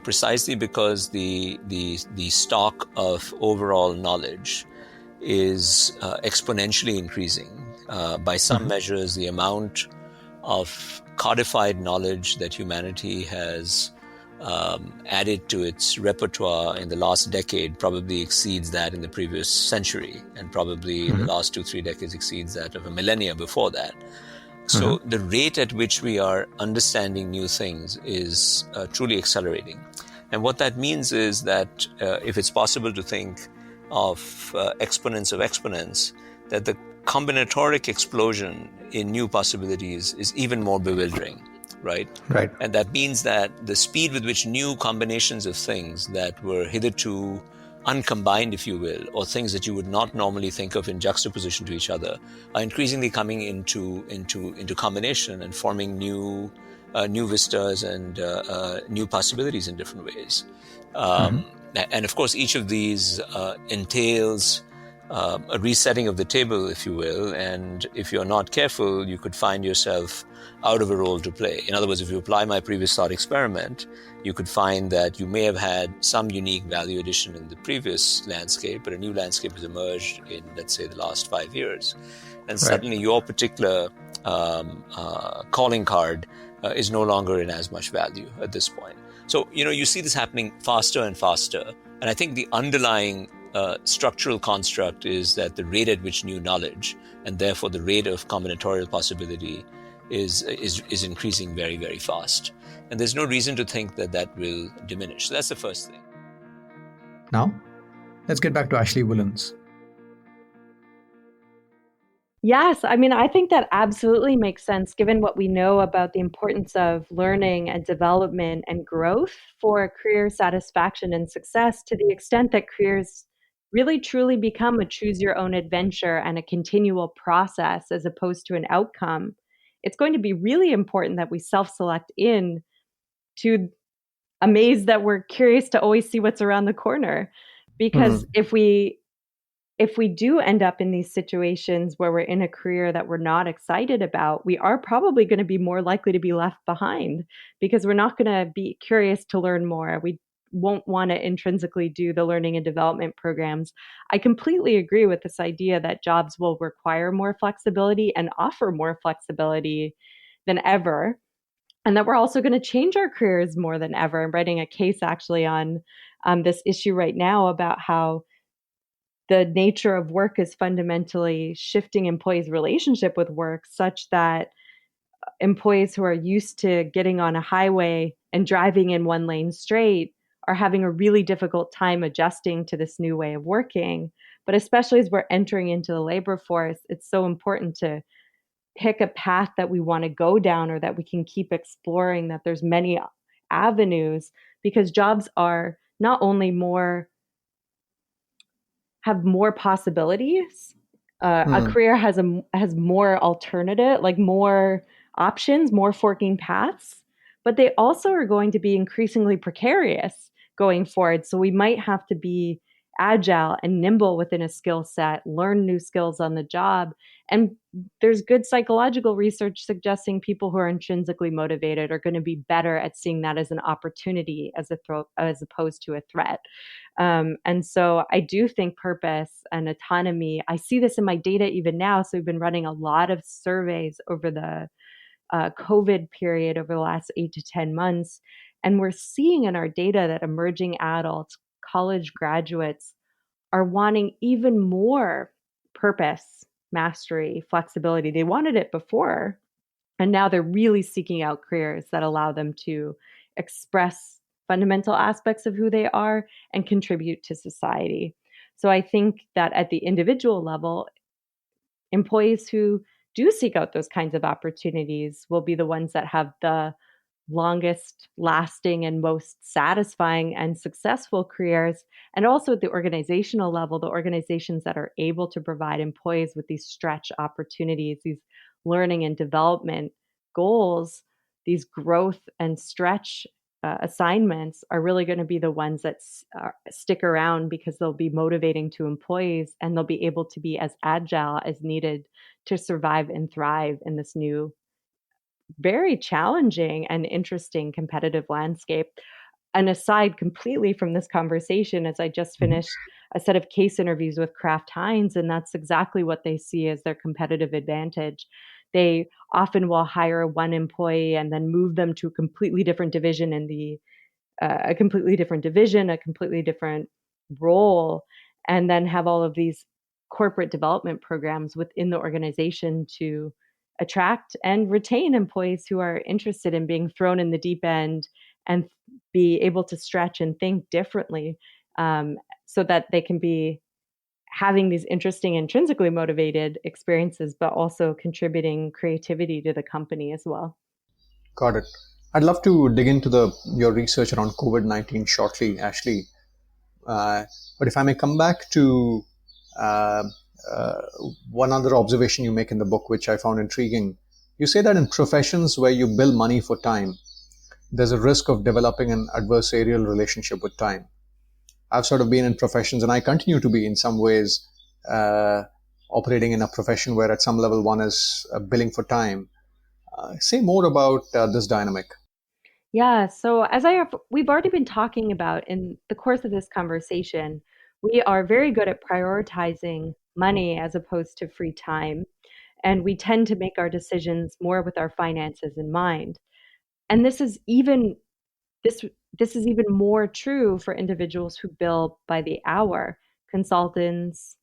precisely because the stock of overall knowledge is exponentially increasing. By some measures, the amount of codified knowledge that humanity has added to its repertoire in the last decade probably exceeds that in the previous century, and probably in the last 2-3 decades exceeds that of a millennia before that. So the rate at which we are understanding new things is truly accelerating. And what that means is that if it's possible to think of exponents of exponents, that the combinatoric explosion in new possibilities is even more bewildering, right? Right. And that means that the speed with which new combinations of things that were hitherto uncombined, if you will, or things that you would not normally think of in juxtaposition to each other, are increasingly coming into combination and forming new vistas and new possibilities in different ways. And of course, each of these entails a resetting of the table, if you will. And if you're not careful, you could find yourself out of a role to play. In other words, if you apply my previous thought experiment, you could find that you may have had some unique value addition in the previous landscape, but a new landscape has emerged in, let's say, the last 5 years. And suddenly your particular calling card is no longer in as much value at this point. So, you see this happening faster and faster. And I think the underlying structural construct is that the rate at which new knowledge, and therefore the rate of combinatorial possibility, is increasing very, very fast. And there's no reason to think that will diminish. So that's the first thing. Now, let's get back to Ashley Whillans. Yes, I mean, I think that absolutely makes sense given what we know about the importance of learning and development and growth for career satisfaction and success, to the extent that careers really truly become a choose your own adventure and a continual process as opposed to an outcome. It's going to be really important that we self-select in to a maze that we're curious to always see what's around the corner. Because if we do end up in these situations where we're in a career that we're not excited about, we are probably going to be more likely to be left behind because we're not going to be curious to learn more. We won't want to intrinsically do the learning and development programs. I completely agree with this idea that jobs will require more flexibility and offer more flexibility than ever, and that we're also going to change our careers more than ever. I'm writing a case actually on this issue right now about how the nature of work is fundamentally shifting employees' relationship with work such that employees who are used to getting on a highway and driving in one lane straight are having a really difficult time adjusting to this new way of working. But especially as we're entering into the labor force, it's so important to pick a path that we want to go down or that we can keep exploring, that there's many avenues, because jobs are not only have more possibilities. A career has more alternative, like more options, more forking paths, but they also are going to be increasingly precarious going forward. So we might have to be agile and nimble within a skill set, learn new skills on the job. And there's good psychological research suggesting people who are intrinsically motivated are going to be better at seeing that as an opportunity as opposed to a threat. And so I do think purpose and autonomy, I see this in my data even now. So we've been running a lot of surveys over the COVID period over the last 8 to 10 months. And we're seeing in our data that emerging adults, college graduates, are wanting even more purpose, mastery, flexibility. They wanted it before, and now they're really seeking out careers that allow them to express fundamental aspects of who they are and contribute to society. So I think that at the individual level, employees who do seek out those kinds of opportunities will be the ones that have the longest lasting and most satisfying and successful careers. And also at the organizational level, the organizations that are able to provide employees with these stretch opportunities, these learning and development goals, these growth and stretch assignments are really going to be the ones that stick around, because they'll be motivating to employees and they'll be able to be as agile as needed to survive and thrive in this new, very challenging and interesting competitive landscape. And aside completely from this conversation, as I just finished a set of case interviews with Kraft Heinz, and that's exactly what they see as their competitive advantage. They often will hire one employee and then move them to a completely different division a completely different role, and then have all of these corporate development programs within the organization to attract and retain employees who are interested in being thrown in the deep end and be able to stretch and think differently, so that they can be having these interesting, intrinsically motivated experiences, but also contributing creativity to the company as well. Got it. I'd love to dig into your research around COVID-19 shortly, Ashley. But if I may come back to uh, uh, one other observation you make in the book, which I found intriguing. You say that in professions where you bill money for time, there's a risk of developing an adversarial relationship with time. I've sort of been in professions, and I continue to be in some ways operating in a profession where at some level one is billing for time. Say more about this dynamic. Yeah, so we've already been talking about in the course of this conversation, we are very good at prioritizing money as opposed to free time, and we tend to make our decisions more with our finances in mind. And this this is even more true for individuals who bill by the hour, consultants,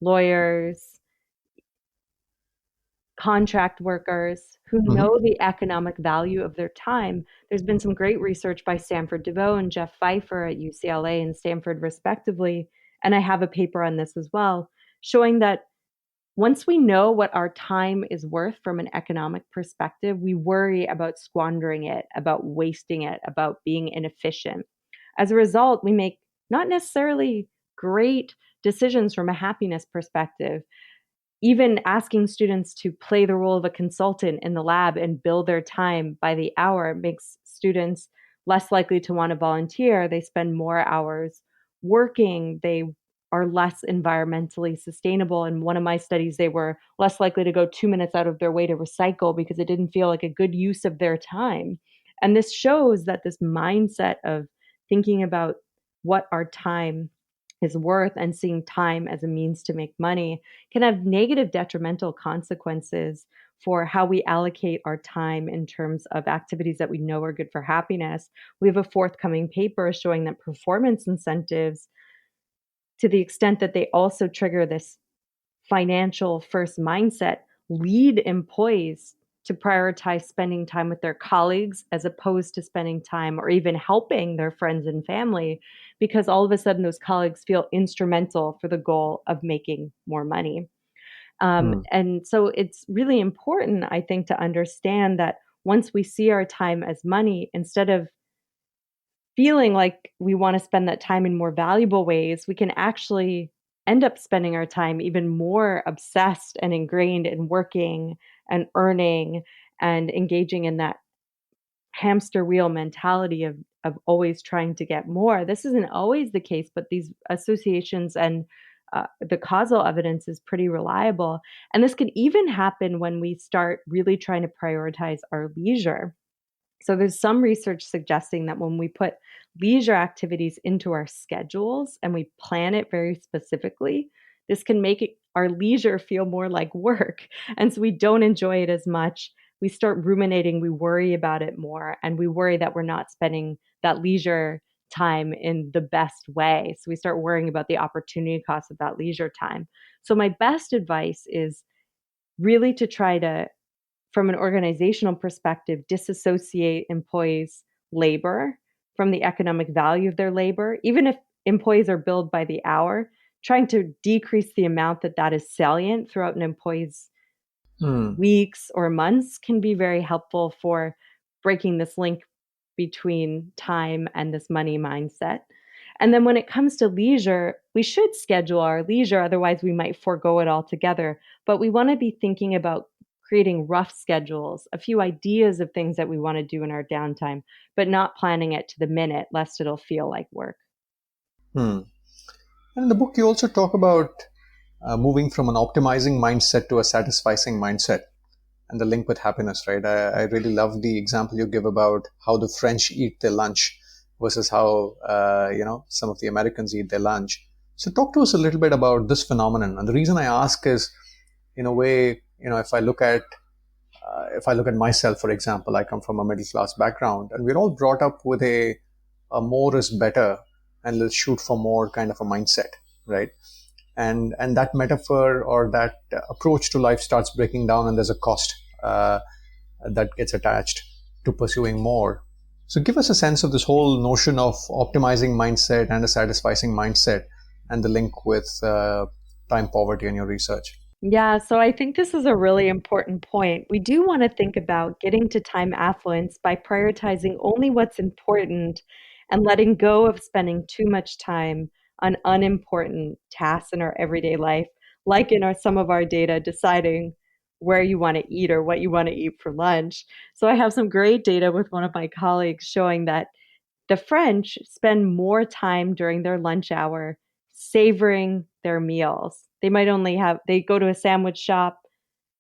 lawyers, contract workers who know the economic value of their time. There's been some great research by Stanford DeVoe and Jeff Pfeiffer at UCLA and Stanford, respectively, and I have a paper on this as well, showing that once we know what our time is worth from an economic perspective, we worry about squandering it, about wasting it, about being inefficient. As a result, we make not necessarily great decisions from a happiness perspective. Even asking students to play the role of a consultant in the lab and bill their time by the hour makes students less likely to want to volunteer. They spend more hours working. They are less environmentally sustainable. In one of my studies, they were less likely to go 2 minutes out of their way to recycle because it didn't feel like a good use of their time. And this shows that this mindset of thinking about what our time is worth and seeing time as a means to make money can have negative detrimental consequences for how we allocate our time in terms of activities that we know are good for happiness. We have a forthcoming paper showing that performance incentives, to the extent that they also trigger this financial first mindset, lead employees to prioritize spending time with their colleagues as opposed to spending time or even helping their friends and family, because all of a sudden those colleagues feel instrumental for the goal of making more money. And so it's really important, I think, to understand that once we see our time as money, instead of feeling like we want to spend that time in more valuable ways, we can actually end up spending our time even more obsessed and ingrained in working and earning and engaging in that hamster wheel mentality of always trying to get more. This isn't always the case, but these associations and the causal evidence is pretty reliable. And this can even happen when we start really trying to prioritize our leisure. So there's some research suggesting that when we put leisure activities into our schedules and we plan it very specifically, this can make our leisure feel more like work. And so we don't enjoy it as much. We start ruminating, we worry about it more, and we worry that we're not spending that leisure time in the best way. So we start worrying about the opportunity cost of that leisure time. So my best advice is really to try to, from an organizational perspective, disassociate employees' labor from the economic value of their labor. Even if employees are billed by the hour, trying to decrease the amount that is salient throughout an employee's weeks or months can be very helpful for breaking this link between time and this money mindset. And then when it comes to leisure, we should schedule our leisure, otherwise we might forego it altogether. But we want to be thinking about creating rough schedules, a few ideas of things that we want to do in our downtime, but not planning it to the minute, lest it'll feel like work. And in the book, you also talk about moving from an optimizing mindset to a satisficing mindset and the link with happiness, right? I really love the example you give about how the French eat their lunch versus how, some of the Americans eat their lunch. So talk to us a little bit about this phenomenon. And the reason I ask is, in a way, if I look at myself, for example, I come from a middle class background, and we're all brought up with a more is better and let's shoot for more kind of a mindset, right? And that metaphor or that approach to life starts breaking down, and there's a cost that gets attached to pursuing more. So give us a sense of this whole notion of optimizing mindset and a satisficing mindset and the link with time poverty in your research. Yeah, so I think this is a really important point. We do want to think about getting to time affluence by prioritizing only what's important and letting go of spending too much time on unimportant tasks in our everyday life, like in some of our data, deciding where you want to eat or what you want to eat for lunch. So I have some great data with one of my colleagues showing that the French spend more time during their lunch hour savoring their meals. They go to a sandwich shop,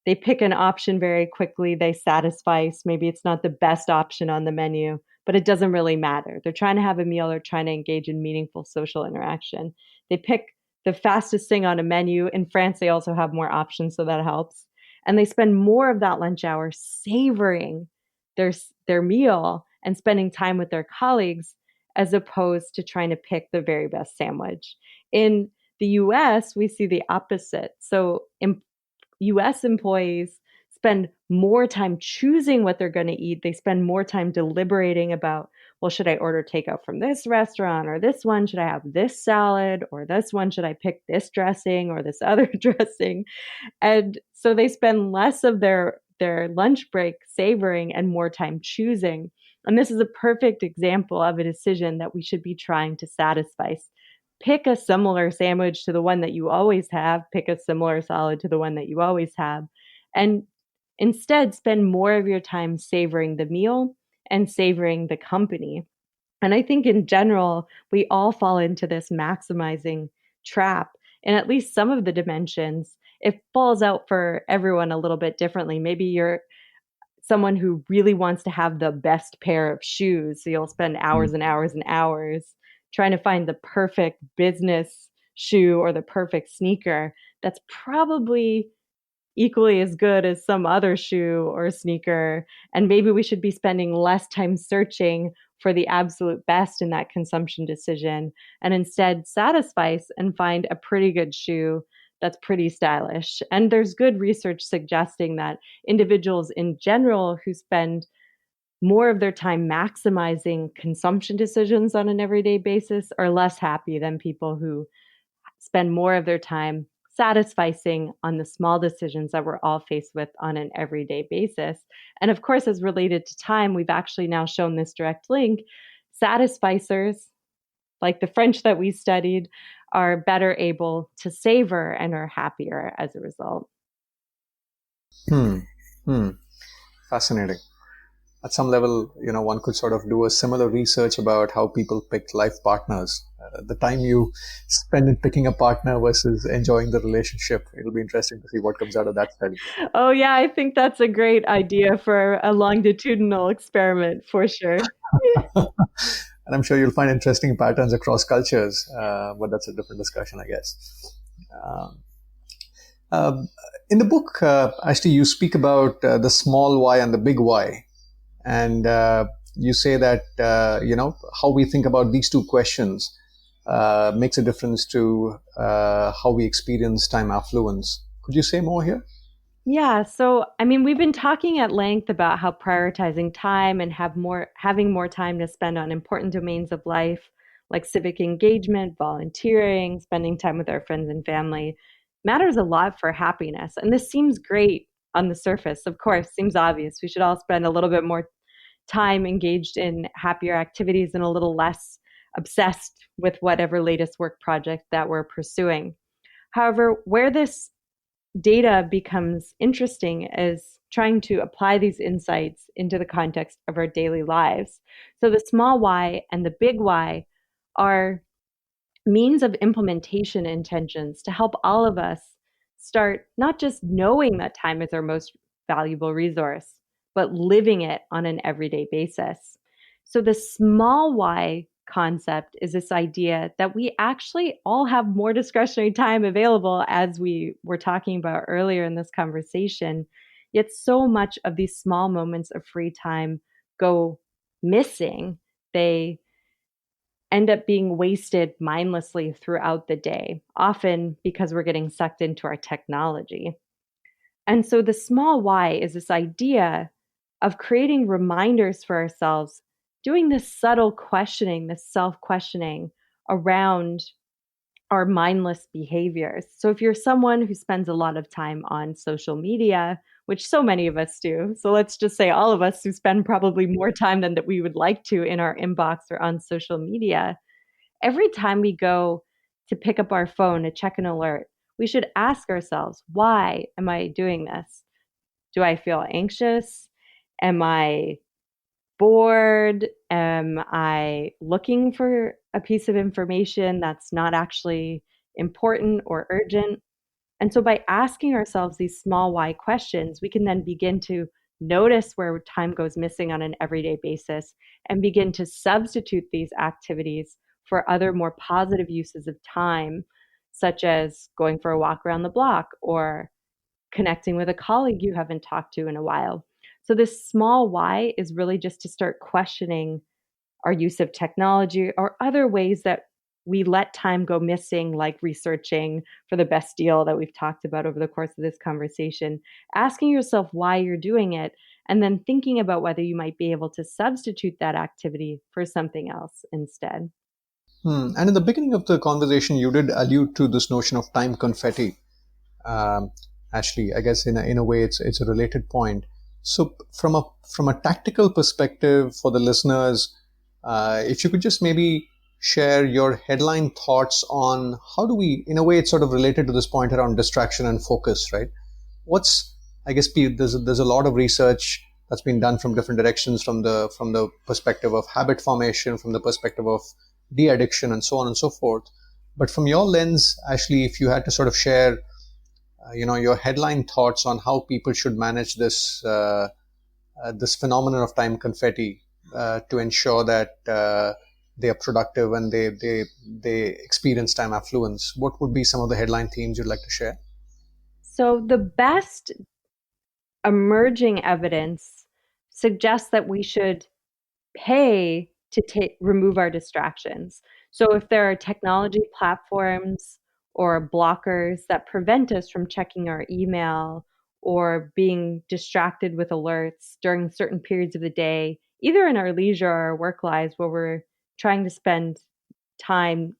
they pick an option very quickly, they satisfy. Maybe it's not the best option on the menu, but it doesn't really matter. They're trying to have a meal, they're trying to engage in meaningful social interaction. They pick the fastest thing on a menu. In France, they also have more options, so that helps. And they spend more of that lunch hour savoring their meal and spending time with their colleagues as opposed to trying to pick the very best sandwich. In the US, we see the opposite. So US employees spend more time choosing what they're going to eat. They spend more time deliberating about, well, should I order takeout from this restaurant or this one? Should I have this salad or this one? Should I pick this dressing or this other dressing? And so they spend less of their lunch break savoring and more time choosing. And this is a perfect example of a decision that we should be trying to satisfy. Pick a similar sandwich to the one that you always have, pick a similar salad to the one that you always have, and instead spend more of your time savoring the meal and savoring the company. And I think in general, we all fall into this maximizing trap in at least some of the dimensions. It falls out for everyone a little bit differently. Maybe you're someone who really wants to have the best pair of shoes, so you'll spend hours and hours and hours trying to find the perfect business shoe or the perfect sneaker that's probably equally as good as some other shoe or sneaker. And maybe we should be spending less time searching for the absolute best in that consumption decision and instead satisfice and find a pretty good shoe that's pretty stylish. And there's good research suggesting that individuals in general who spend more of their time maximizing consumption decisions on an everyday basis are less happy than people who spend more of their time satisficing on the small decisions that we're all faced with on an everyday basis. And of course, as related to time, we've actually now shown this direct link. Satisficers, like the French that we studied, are better able to savor and are happier as a result. Fascinating. At some level, one could sort of do a similar research about how people pick life partners. The time you spend in picking a partner versus enjoying the relationship. It'll be interesting to see what comes out of that study. Oh, yeah, I think that's a great idea for a longitudinal experiment for sure. And I'm sure you'll find interesting patterns across cultures, but that's a different discussion, I guess. In the book, Ashley, you speak about the small why and the big why. And you say that, how we think about these two questions makes a difference to how we experience time affluence. Could you say more here? Yeah. So, we've been talking at length about how prioritizing time and having more time to spend on important domains of life, like civic engagement, volunteering, spending time with our friends and family, matters a lot for happiness. And this seems great on the surface. Of course, seems obvious. We should all spend a little bit more time engaged in happier activities and a little less obsessed with whatever latest work project that we're pursuing. However, where this data becomes interesting is trying to apply these insights into the context of our daily lives. So the small why and the big why are means of implementation intentions to help all of us start not just knowing that time is our most valuable resource, but living it on an everyday basis. So the small why concept is this idea that we actually all have more discretionary time available, as we were talking about earlier in this conversation. Yet so much of these small moments of free time go missing. They end up being wasted mindlessly throughout the day, often because we're getting sucked into our technology. And so the small why is this idea of creating reminders for ourselves, doing this subtle questioning, this self-questioning around our mindless behaviors. So if you're someone who spends a lot of time on social media, which so many of us do, so let's just say all of us who spend probably more time than that we would like to in our inbox or on social media, every time we go to pick up our phone to check an alert, we should ask ourselves, why am I doing this? Do I feel anxious? Am I bored? Am I looking for a piece of information that's not actually important or urgent? And so by asking ourselves these small why questions, we can then begin to notice where time goes missing on an everyday basis and begin to substitute these activities for other more positive uses of time, such as going for a walk around the block or connecting with a colleague you haven't talked to in a while. So this small why is really just to start questioning our use of technology or other ways that we let time go missing, like researching for the best deal that we've talked about over the course of this conversation, asking yourself why you're doing it, and then thinking about whether you might be able to substitute that activity for something else instead. And in the beginning of the conversation, you did allude to this notion of time confetti. Ashley, I guess in a way, it's a related point. So from a tactical perspective for the listeners, if you could just maybe share your headline thoughts on how do we, in a way, it's sort of related to this point around distraction and focus, right? I guess there's a lot of research that's been done from different directions, from the perspective of habit formation, from the perspective of de-addiction, and so on and so forth. But from your lens, Ashley, if you had to sort of share your headline thoughts on how people should manage this phenomenon of time confetti to ensure that they are productive and they experience time affluence, what would be some of the headline themes you'd like to share? So the best emerging evidence suggests that we should pay to remove our distractions. So if there are technology platforms or blockers that prevent us from checking our email or being distracted with alerts during certain periods of the day, either in our leisure or our work lives where we're trying to spend time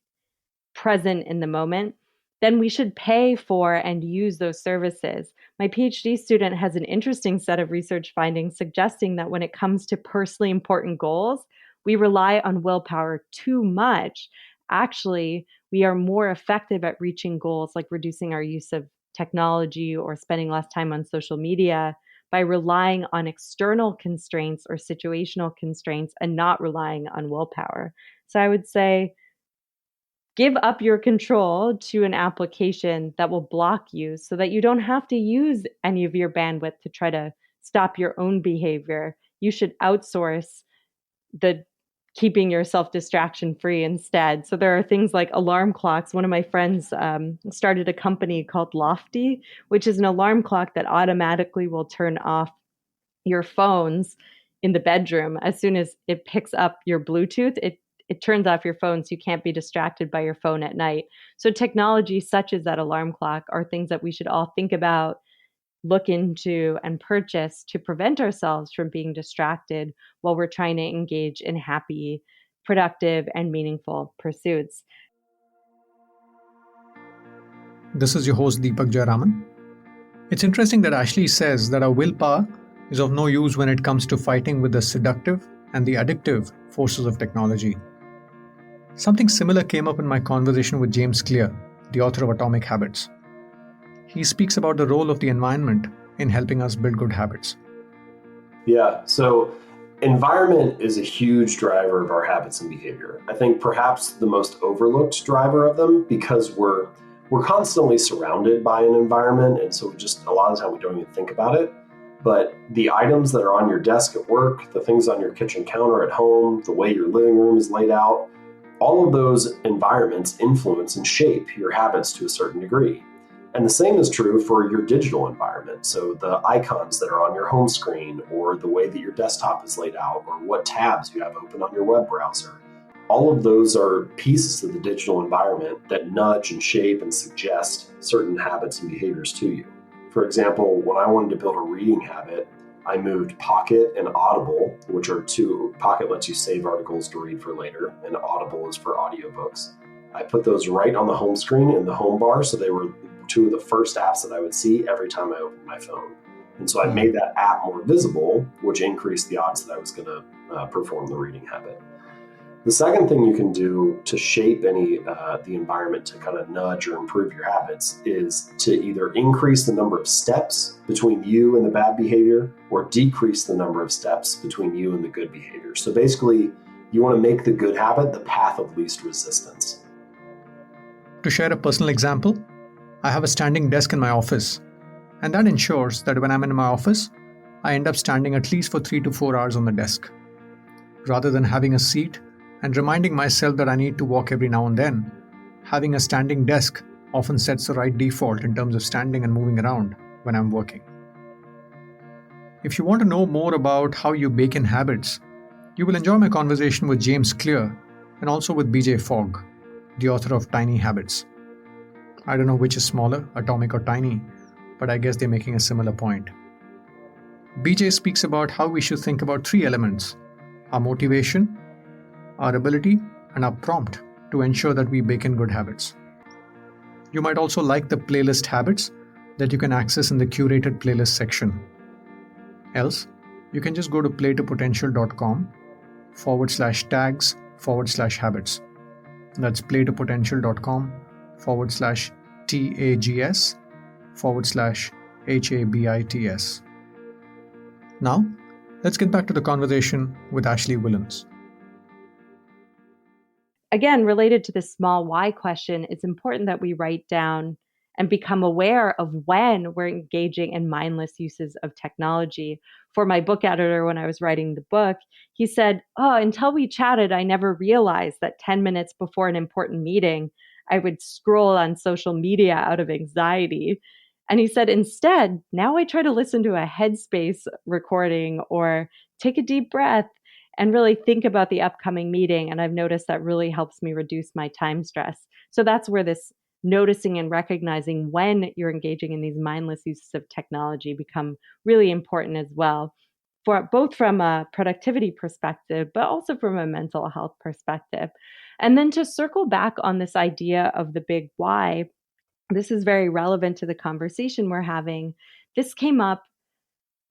present in the moment, then we should pay for and use those services. My PhD student has an interesting set of research findings suggesting that when it comes to personally important goals, we rely on willpower too much. Actually, we are more effective at reaching goals like reducing our use of technology or spending less time on social media by relying on external constraints or situational constraints and not relying on willpower. So I would say, give up your control to an application that will block you so that you don't have to use any of your bandwidth to try to stop your own behavior. You should outsource the keeping yourself distraction free instead. So there are things like alarm clocks. One of my friends started a company called Lofty, which is an alarm clock that automatically will turn off your phones in the bedroom. As soon as it picks up your Bluetooth, it turns off your phone so you can't be distracted by your phone at night. So technology such as that alarm clock are things that we should all think about, look into, and purchase to prevent ourselves from being distracted while we're trying to engage in happy, productive, and meaningful pursuits. This is your host, Deepak Jayaraman. It's interesting that Ashley says that our willpower is of no use when it comes to fighting with the seductive and the addictive forces of technology. Something similar came up in my conversation with James Clear, the author of Atomic Habits. He speaks about the role of the environment in helping us build good habits. Yeah, so environment is a huge driver of our habits and behavior. I think perhaps the most overlooked driver of them, because we're constantly surrounded by an environment, and so just a lot of the time we don't even think about it. But the items that are on your desk at work, the things on your kitchen counter at home, the way your living room is laid out, all of those environments influence and shape your habits to a certain degree. And the same is true for your digital environment. So the icons that are on your home screen, or the way that your desktop is laid out, or what tabs you have open on your web browser. All of those are pieces of the digital environment that nudge and shape and suggest certain habits and behaviors to you. For example, when I wanted to build a reading habit, I moved Pocket and Audible, which are two. Pocket lets you save articles to read for later, and Audible is for audiobooks. I put those right on the home screen in the home bar, so they were two of the first apps that I would see every time I opened my phone. And so I made that app more visible, which increased the odds that I was going to perform the reading habit. The second thing you can do to shape the environment to kind of nudge or improve your habits is to either increase the number of steps between you and the bad behavior or decrease the number of steps between you and the good behavior. So basically, you want to make the good habit the path of least resistance. To share a personal example, I have a standing desk in my office, and that ensures that when I'm in my office, I end up standing at least for 3 to 4 hours on the desk. Rather than having a seat and reminding myself that I need to walk every now and then, having a standing desk often sets the right default in terms of standing and moving around when I'm working. If you want to know more about how you bake in habits, you will enjoy my conversation with James Clear and also with BJ Fogg, the author of Tiny Habits. I don't know which is smaller, atomic or tiny, but I guess they're making a similar point. BJ speaks about how we should think about 3 elements: our motivation, our ability, and our prompt to ensure that we bake in good habits. You might also like the playlist habits that you can access in the curated playlist section. Else, you can just go to playtopotential.com/tags/habits. That's playtopotential.com/TAGS/habits. Now, let's get back to the conversation with Ashley Whillans. Again, related to the small why question, it's important that we write down and become aware of when we're engaging in mindless uses of technology. For my book editor, when I was writing the book, he said, until we chatted, I never realized that 10 minutes before an important meeting, I would scroll on social media out of anxiety. And he said, instead, now I try to listen to a Headspace recording or take a deep breath and really think about the upcoming meeting. And I've noticed that really helps me reduce my time stress. So that's where this noticing and recognizing when you're engaging in these mindless uses of technology become really important as well, for both from a productivity perspective, but also from a mental health perspective. And then to circle back on this idea of the big why, this is very relevant to the conversation we're having. This came up,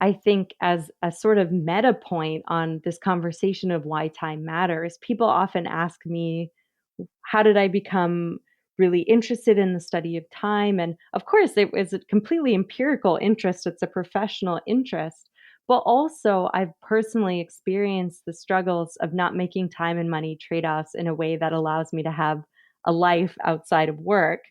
I think, as a sort of meta point on this conversation of why time matters. People often ask me, how did I become really interested in the study of time? And of course, it was a completely empirical interest. It's a professional interest. But also, I've personally experienced the struggles of not making time and money trade-offs in a way that allows me to have a life outside of work.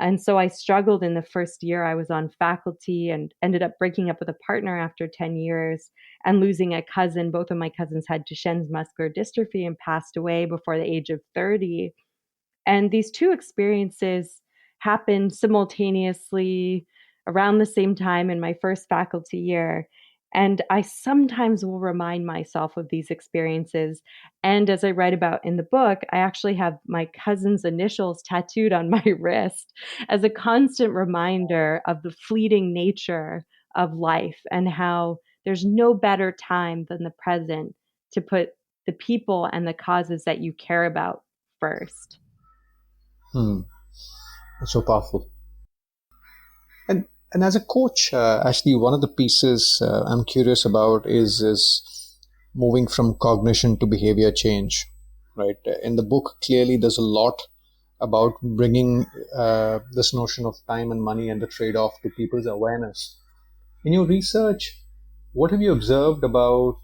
And so I struggled in the first year I was on faculty and ended up breaking up with a partner after 10 years and losing a cousin. Both of my cousins had Duchenne's muscular dystrophy and passed away before the age of 30. And these two experiences happened simultaneously around the same time in my first faculty year. And I sometimes will remind myself of these experiences. And as I write about in the book, I actually have my cousin's initials tattooed on my wrist as a constant reminder of the fleeting nature of life and how there's no better time than the present to put the people and the causes that you care about first. That's so powerful. And as a coach, Ashley, one of the pieces I'm curious about is moving from cognition to behavior change, right? In the book, clearly there's a lot about bringing this notion of time and money and the trade-off to people's awareness. In your research, what have you observed about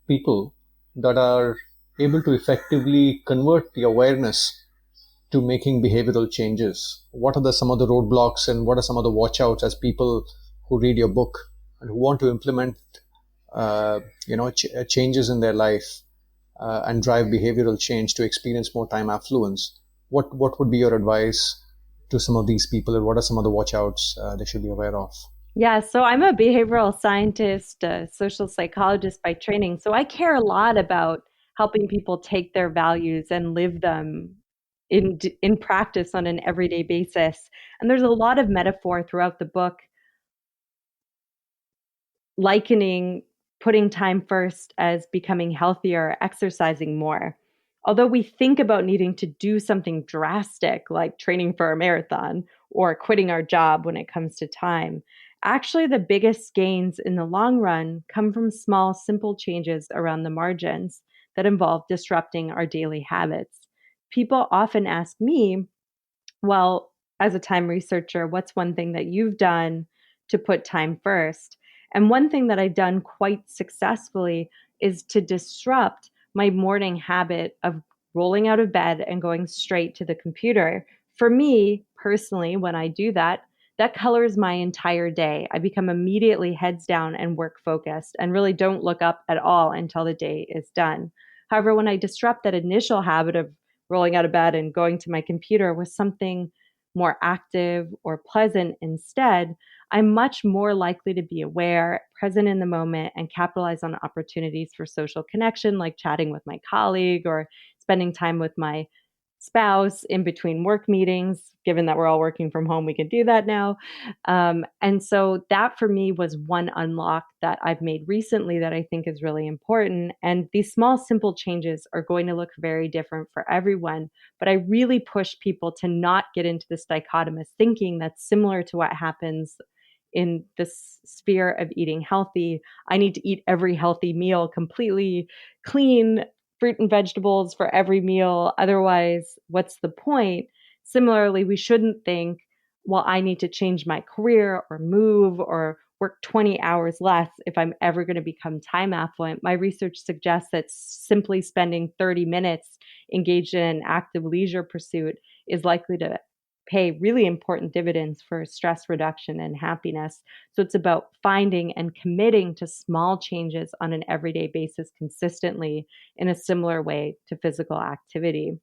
people that are able to effectively convert the awareness to making behavioral changes? What are some of the roadblocks and what are some of the watch-outs as people who read your book and who want to implement changes in their life and drive behavioral change to experience more time affluence? What would be your advice to some of these people, and what are some of the watch-outs they should be aware of? Yeah, so I'm a behavioral scientist, a social psychologist by training. So I care a lot about helping people take their values and live them in practice on an everyday basis. And there's a lot of metaphor throughout the book likening putting time first as becoming healthier, exercising more. Although we think about needing to do something drastic like training for a marathon or quitting our job when it comes to time, actually the biggest gains in the long run come from small, simple changes around the margins that involve disrupting our daily habits. People often ask me, well, as a time researcher, what's one thing that you've done to put time first? And one thing that I've done quite successfully is to disrupt my morning habit of rolling out of bed and going straight to the computer. For me personally, when I do that, that colors my entire day. I become immediately heads down and work focused and really don't look up at all until the day is done. However, when I disrupt that initial habit of rolling out of bed and going to my computer with something more active or pleasant instead, I'm much more likely to be aware, present in the moment, and capitalize on opportunities for social connection, like chatting with my colleague or spending time with my spouse in between work meetings. Given that we're all working from home, we can do that now. And so that for me was one unlock that I've made recently that I think is really important. And these small, simple changes are going to look very different for everyone. But I really push people to not get into this dichotomous thinking that's similar to what happens in this sphere of eating healthy. I need to eat every healthy meal completely clean, fruit and vegetables for every meal. Otherwise, what's the point? Similarly, we shouldn't think, well, I need to change my career or move or work 20 hours less if I'm ever going to become time affluent. My research suggests that simply spending 30 minutes engaged in an active leisure pursuit is likely to pay really important dividends for stress reduction and happiness. So it's about finding and committing to small changes on an everyday basis consistently in a similar way to physical activity.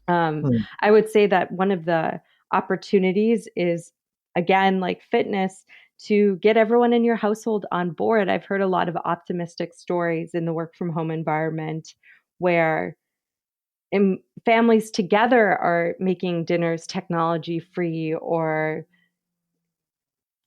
I would say that one of the opportunities is, again, like fitness, to get everyone in your household on board. I've heard a lot of optimistic stories in the work from home environment where families together are making dinners technology free or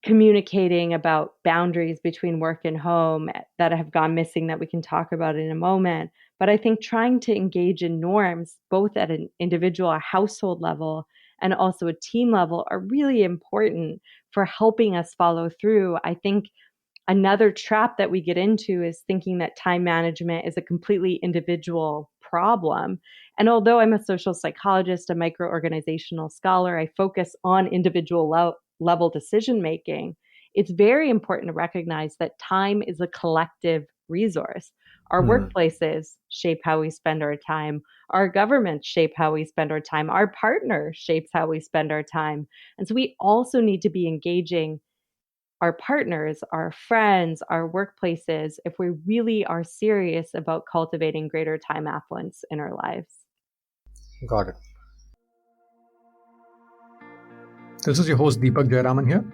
communicating about boundaries between work and home that have gone missing that we can talk about in a moment. But I think trying to engage in norms, both at an individual or household level and also a team level, are really important for helping us follow through. I think another trap that we get into is thinking that time management is a completely individual problem. And although I'm a social psychologist, a microorganizational scholar, I focus on individual level decision making. It's very important to recognize that time is a collective resource. Our workplaces shape how we spend our time. Our governments shape how we spend our time. Our partner shapes how we spend our time. And so we also need to be engaging our partners, our friends, our workplaces, if we really are serious about cultivating greater time affluence in our lives. Got it. This is your host Deepak Jayaraman here.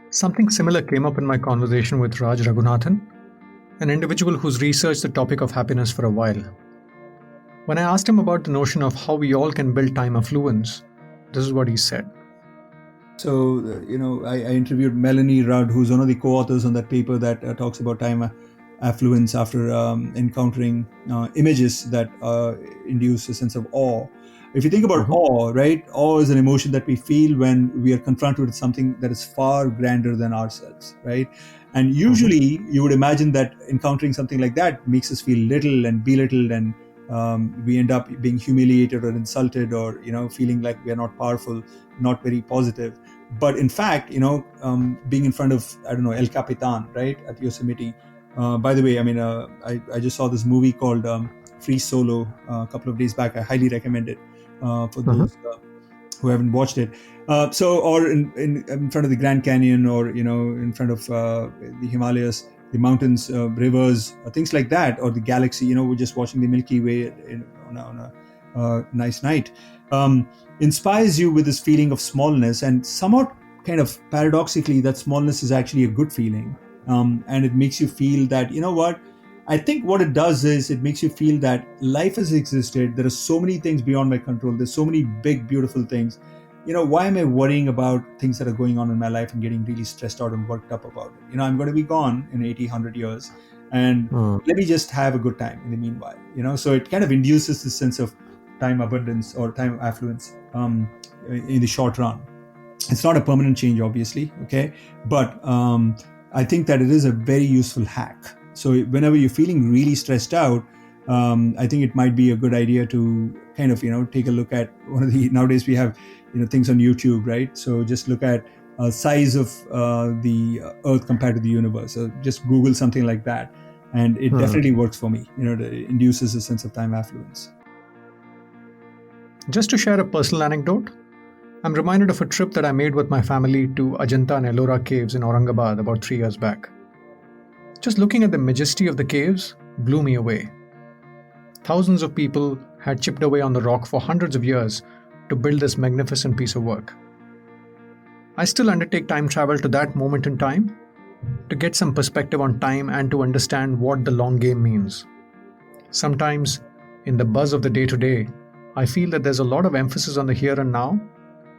Something similar came up in my conversation with Raj Raghunathan, an individual who's researched the topic of happiness for a while. When I asked him about the notion of how we all can build time affluence, this is what he said. So, I interviewed Melanie Rudd, who's one of the co-authors on that paper that talks about time affluence after encountering images that induce a sense of awe. If you think about awe, right? Awe is an emotion that we feel when we are confronted with something that is far grander than ourselves, right? And usually you would imagine that encountering something like that makes us feel little and belittled, and we end up being humiliated or insulted, or feeling like we are not powerful, not very positive. But in fact, being in front of El Capitan, right, at Yosemite. By the way, I just saw this movie called Free Solo a couple of days back. I highly recommend it for those who haven't watched it. Or in front of the Grand Canyon, or in front of the Himalayas, the mountains, rivers, things like that, or the galaxy. We're just watching the Milky Way on a nice night. Inspires you with this feeling of smallness, and somewhat kind of paradoxically, that smallness is actually a good feeling. And it makes you feel that, I think what it does is it makes you feel that life has existed. There are so many things beyond my control. There's so many big, beautiful things. Why am I worrying about things that are going on in my life and getting really stressed out and worked up about it? I'm going to be gone in 80, 100 years. And let me just have a good time in the meanwhile. So it kind of induces this sense of time abundance or time affluence in the short run. It's not a permanent change, obviously, okay? But I think that it is a very useful hack. So whenever you're feeling really stressed out, I think it might be a good idea to kind of, take a look at one of the, nowadays we have, things on YouTube, right? So just look at size of the Earth compared to the universe. So just Google something like that. And it definitely works for me. It induces a sense of time affluence. Just to share a personal anecdote, I'm reminded of a trip that I made with my family to Ajanta and Ellora caves in Aurangabad about 3 years back. Just looking at the majesty of the caves blew me away. Thousands of people had chipped away on the rock for hundreds of years to build this magnificent piece of work. I still undertake time travel to that moment in time to get some perspective on time and to understand what the long game means. Sometimes, in the buzz of the day-to-day, I feel that there's a lot of emphasis on the here and now,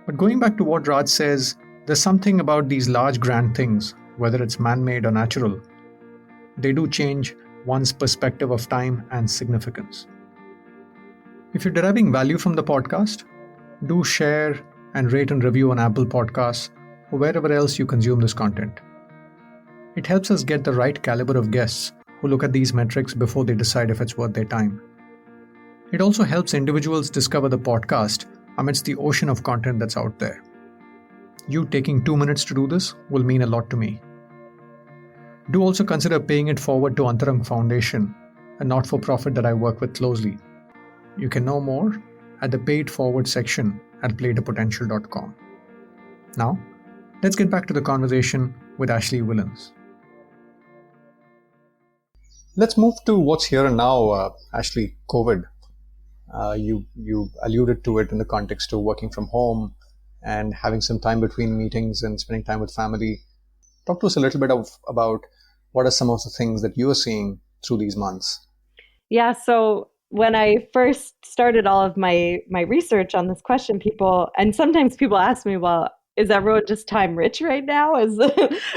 but going back to what Raj says, there's something about these large grand things, whether it's man-made or natural. They do change one's perspective of time and significance. If you're deriving value from the podcast, do share and rate and review on Apple Podcasts or wherever else you consume this content. It helps us get the right caliber of guests who look at these metrics before they decide if it's worth their time. It also helps individuals discover the podcast amidst the ocean of content that's out there. You taking 2 minutes to do this will mean a lot to me. Do also consider paying it forward to Antarang Foundation, a not-for-profit that I work with closely. You can know more at the Pay It Forward section at playtopotential.com. Now, let's get back to the conversation with Ashley Whillans. Let's move to what's here and now, Ashley, COVID. You alluded to it in the context of working from home and having some time between meetings and spending time with family. Talk to us a little bit about what are some of the things that you are seeing through these months. Yeah, so when I first started all of my research on this question, sometimes people ask me, well, is everyone just time rich right now?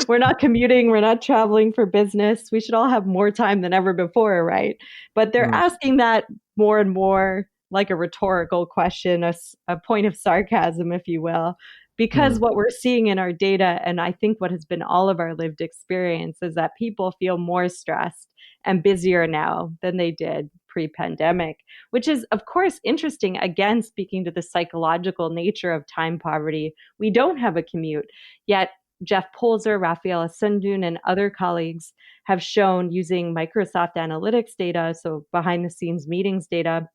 We're not commuting, we're not traveling for business. We should all have more time than ever before, right? But they're asking that more and more like a rhetorical question, a point of sarcasm, if you will, because what we're seeing in our data, and I think what has been all of our lived experience, is that people feel more stressed and busier now than they did pre-pandemic, which is, of course, interesting. Again, speaking to the psychological nature of time poverty, we don't have a commute. Yet Jeff Polzer, Rafaela Sundun, and other colleagues have shown using Microsoft Analytics data, so behind the scenes meetings data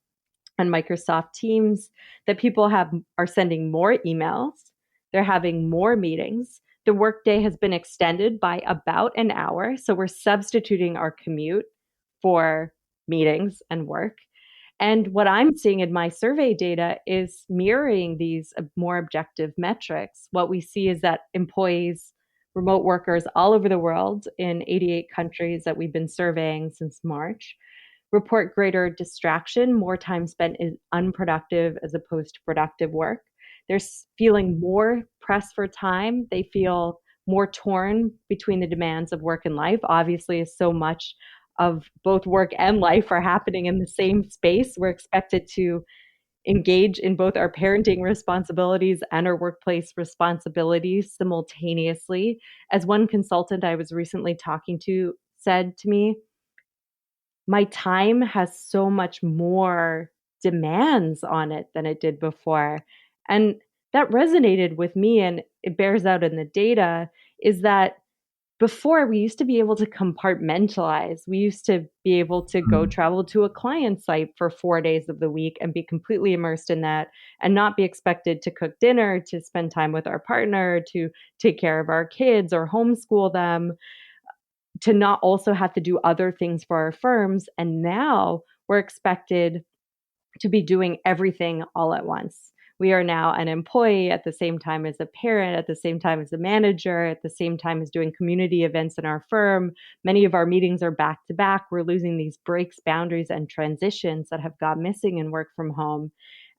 and Microsoft Teams, that people are sending more emails, they're having more meetings. The workday has been extended by about an hour. So we're substituting our commute for meetings and work. And what I'm seeing in my survey data is mirroring these more objective metrics. What we see is that employees, remote workers all over the world in 88 countries that we've been surveying since March, report greater distraction, more time spent in unproductive as opposed to productive work. They're feeling more pressed for time. They feel more torn between the demands of work and life. Obviously, as so much of both work and life are happening in the same space, we're expected to engage in both our parenting responsibilities and our workplace responsibilities simultaneously. As one consultant I was recently talking to said to me, my time has so much more demands on it than it did before. And that resonated with me, and it bears out in the data, is that before we used to be able to compartmentalize. We used to be able to go travel to a client site for 4 days of the week and be completely immersed in that and not be expected to cook dinner, to spend time with our partner, to take care of our kids or homeschool them, to not also have to do other things for our firms. And now we're expected to be doing everything all at once. We are now an employee at the same time as a parent, at the same time as a manager, at the same time as doing community events in our firm. Many of our meetings are back to back. We're losing these breaks, boundaries, and transitions that have got missing in work from home.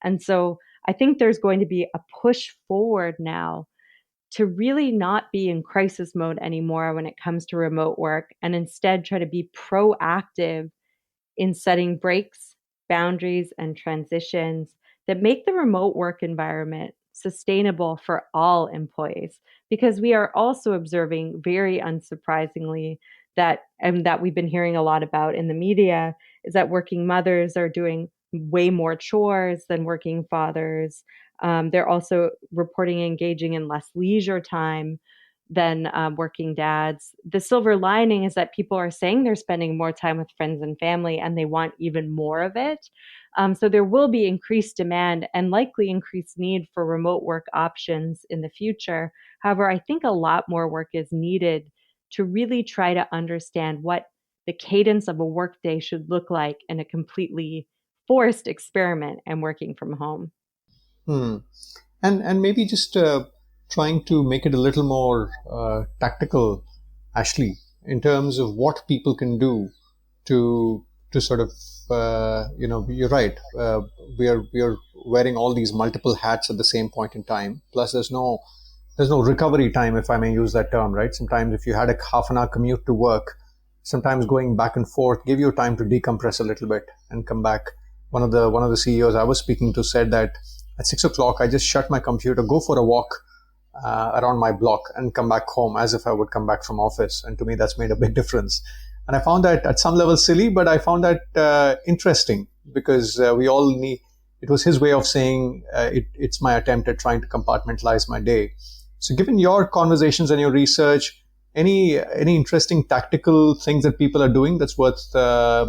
And so I think there's going to be a push forward now to really not be in crisis mode anymore when it comes to remote work, and instead try to be proactive in setting breaks, boundaries, and transitions that make the remote work environment sustainable for all employees, because we are also observing, very unsurprisingly, that we've been hearing a lot about in the media, is that working mothers are doing way more chores than working fathers. They're also reporting engaging in less leisure time than working dads. The silver lining is that people are saying they're spending more time with friends and family, and they want even more of it. So there will be increased demand and likely increased need for remote work options in the future. However, I think a lot more work is needed to really try to understand what the cadence of a workday should look like in a completely forced experiment and working from home. And maybe just trying to make it a little more tactical, Ashley, in terms of what people can do to sort of you're right. We are wearing all these multiple hats at the same point in time. Plus, there's no recovery time, if I may use that term, right? Sometimes if you had a half an hour commute to work, sometimes going back and forth give you time to decompress a little bit and come back. One of the CEOs I was speaking to said that at 6 o'clock, I just shut my computer, go for a walk around my block and come back home as if I would come back from office. And to me, that's made a big difference. And I found that at some level silly, but I found that interesting because we all need, it was his way of saying it's my attempt at trying to compartmentalize my day. So given your conversations and your research, any interesting tactical things that people are doing that's worth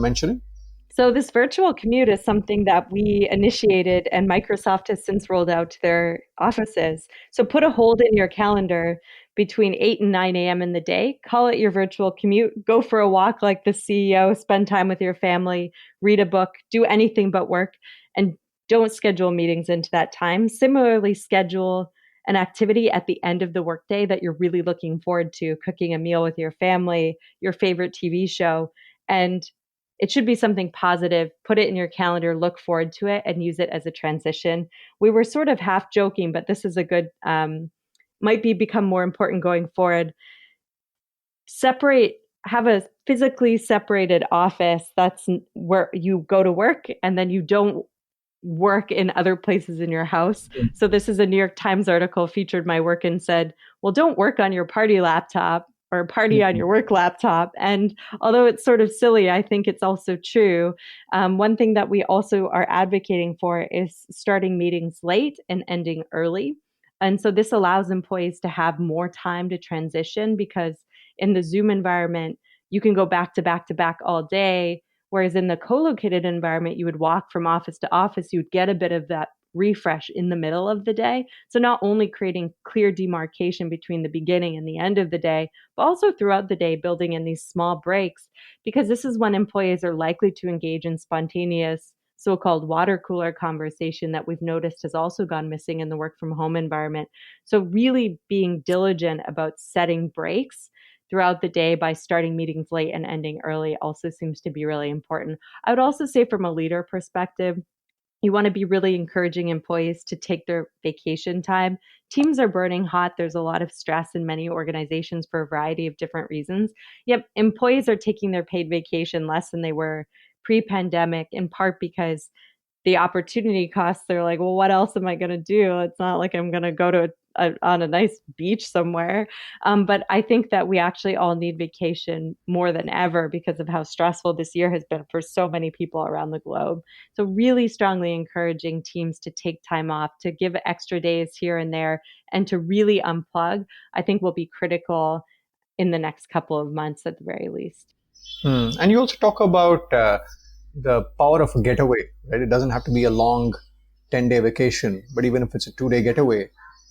mentioning? So this virtual commute is something that we initiated, and Microsoft has since rolled out to their offices. So put a hold in your calendar between 8 and 9 a.m. in the day. Call it your virtual commute. Go for a walk like the CEO, spend time with your family, read a book, do anything but work, and don't schedule meetings into that time. Similarly, schedule an activity at the end of the workday that you're really looking forward to, cooking a meal with your family, your favorite TV show, and it should be something positive. Put it in your calendar, look forward to it, and use it as a transition. We were sort of half joking, but this is a good, might become more important going forward. Have a physically separated office. That's where you go to work, and then you don't work in other places in your house. So this is a New York Times article featured my work and said, well, don't work on your party laptop or party on your work laptop. And although it's sort of silly, I think it's also true. One thing that we also are advocating for is starting meetings late and ending early. And so this allows employees to have more time to transition, because in the Zoom environment, you can go back to back to back all day. Whereas in the co-located environment, you would walk from office to office, you'd get a bit of that refresh in the middle of the day. So not only creating clear demarcation between the beginning and the end of the day, but also throughout the day, building in these small breaks, because this is when employees are likely to engage in spontaneous so-called water cooler conversation that we've noticed has also gone missing in the work from home environment. So really being diligent about setting breaks throughout the day by starting meetings late and ending early also seems to be really important. I would also say from a leader perspective, you want to be really encouraging employees to take their vacation time. Teams are burning hot. There's a lot of stress in many organizations for a variety of different reasons. Yet employees are taking their paid vacation less than they were pre-pandemic, in part because the opportunity costs, they're like, well, what else am I going to do? It's not like I'm going to go to on a nice beach somewhere. But I think that we actually all need vacation more than ever because of how stressful this year has been for so many people around the globe. So really strongly encouraging teams to take time off, to give extra days here and there, and to really unplug, I think will be critical in the next couple of months at the very least. And you also talk about the power of a getaway, right? It doesn't have to be a long 10-day vacation, but even if it's a 2-day getaway,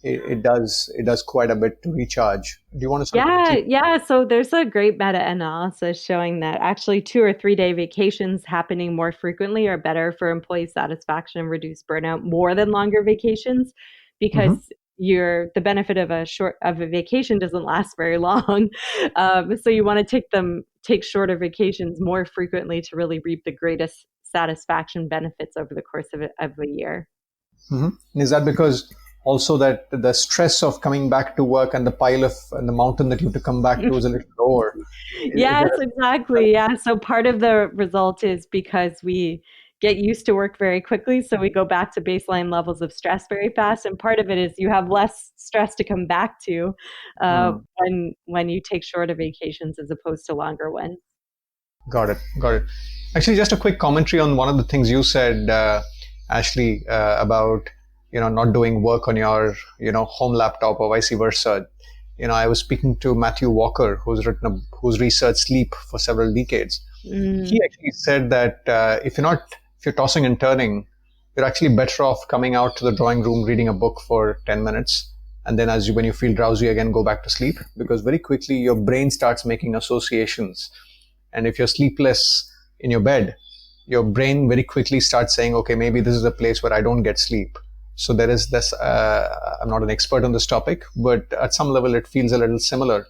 it does quite a bit to recharge. Do you want to? Yeah. So there's a great meta-analysis showing that actually 2 or 3 day vacations happening more frequently are better for employee satisfaction and reduce burnout more than longer vacations, because the benefit of a vacation doesn't last very long. So you want to take shorter vacations more frequently to really reap the greatest satisfaction benefits over the course of a year. And is that because also that the stress of coming back to work and the mountain that you have to come back to is a little lower? Yes, exactly. Yeah. So part of the result is because we get used to work very quickly. So we go back to baseline levels of stress very fast. And part of it is you have less stress to come back to when you take shorter vacations as opposed to longer ones. Got it. Actually, just a quick commentary on one of the things you said, Ashley, about not doing work on your home laptop or vice versa. I was speaking to Matthew Walker, who's researched sleep for several decades. He actually said that if you're tossing and turning, you're actually better off coming out to the drawing room, reading a book for 10 minutes, and then when you feel drowsy again, go back to sleep, because very quickly your brain starts making associations. And if you're sleepless in your bed, your brain very quickly starts saying, okay, maybe this is a place where I don't get sleep. So there is this, I'm not an expert on this topic, but at some level it feels a little similar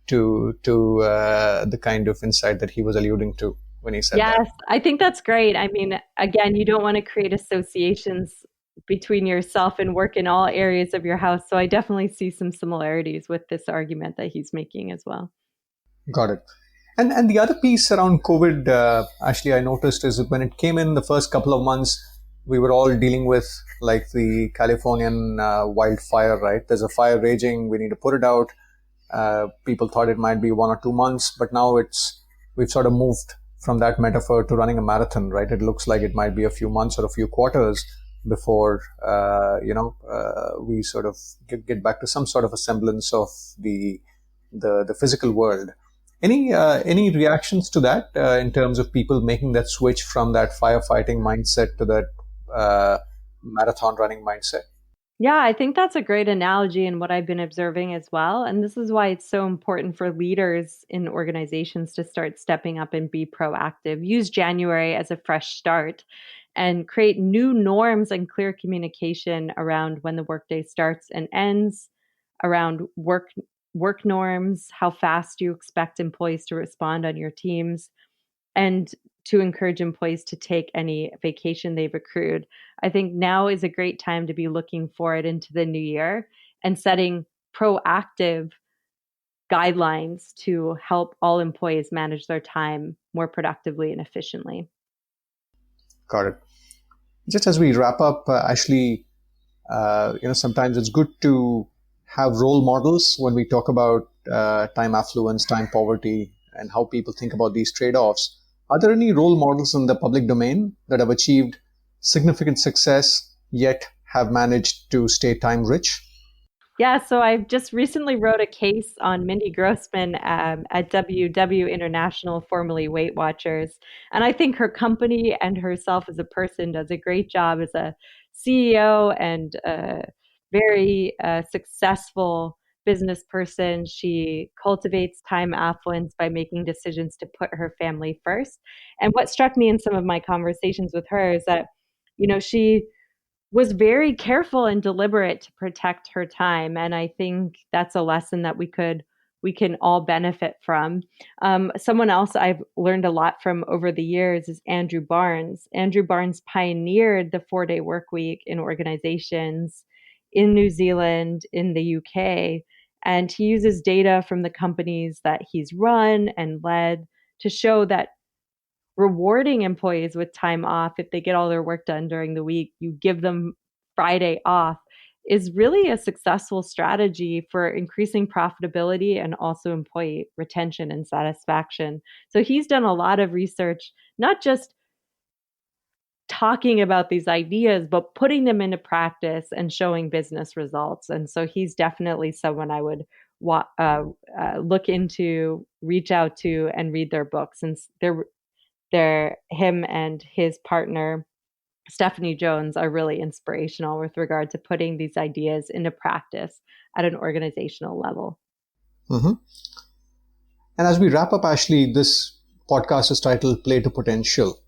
to the kind of insight that he was alluding to when he said that. Yes, I think that's great. I mean, again, you don't want to create associations between yourself and work in all areas of your house. So I definitely see some similarities with this argument that he's making as well. Got it. And the other piece around COVID, Ashley, I noticed is that when it came in the first couple of months, we were all dealing with like the Californian wildfire, right? There's a fire raging. We need to put it out. People thought it might be 1 or 2 months, but now we've sort of moved from that metaphor to running a marathon, right? It looks like it might be a few months or a few quarters before, we sort of get back to some sort of a semblance of the physical world. Any reactions to that in terms of people making that switch from that firefighting mindset to that marathon running mindset? Yeah, I think that's a great analogy and what I've been observing as well. And this is why it's so important for leaders in organizations to start stepping up and be proactive. Use January as a fresh start and create new norms and clear communication around when the workday starts and ends, around work norms, how fast you expect employees to respond on your teams, and to encourage employees to take any vacation they've accrued. I think now is a great time to be looking forward into the new year and setting proactive guidelines to help all employees manage their time more productively and efficiently. Got it. Just as we wrap up, Ashley, sometimes it's good to have role models when we talk about time affluence, time poverty, and how people think about these trade-offs. Are there any role models in the public domain that have achieved significant success yet have managed to stay time rich? Yeah, so I just recently wrote a case on Mindy Grossman at WW International, formerly Weight Watchers. And I think her company and herself as a person does a great job as a CEO and a very successful business person. She cultivates time affluence by making decisions to put her family first. And what struck me in some of my conversations with her is that, she was very careful and deliberate to protect her time. And I think that's a lesson that we can all benefit from. Someone else I've learned a lot from over the years is Andrew Barnes. Andrew Barnes pioneered the 4-day work week in organizations in New Zealand, in the UK. And he uses data from the companies that he's run and led to show that rewarding employees with time off, if they get all their work done during the week, you give them Friday off, is really a successful strategy for increasing profitability and also employee retention and satisfaction. So he's done a lot of research, not just talking about these ideas, but putting them into practice and showing business results. And so he's definitely someone I would look into, reach out to, and read their books. And him and his partner, Stephanie Jones, are really inspirational with regard to putting these ideas into practice at an organizational level. Mm-hmm. And as we wrap up, Ashley, this podcast is titled Play to Potential.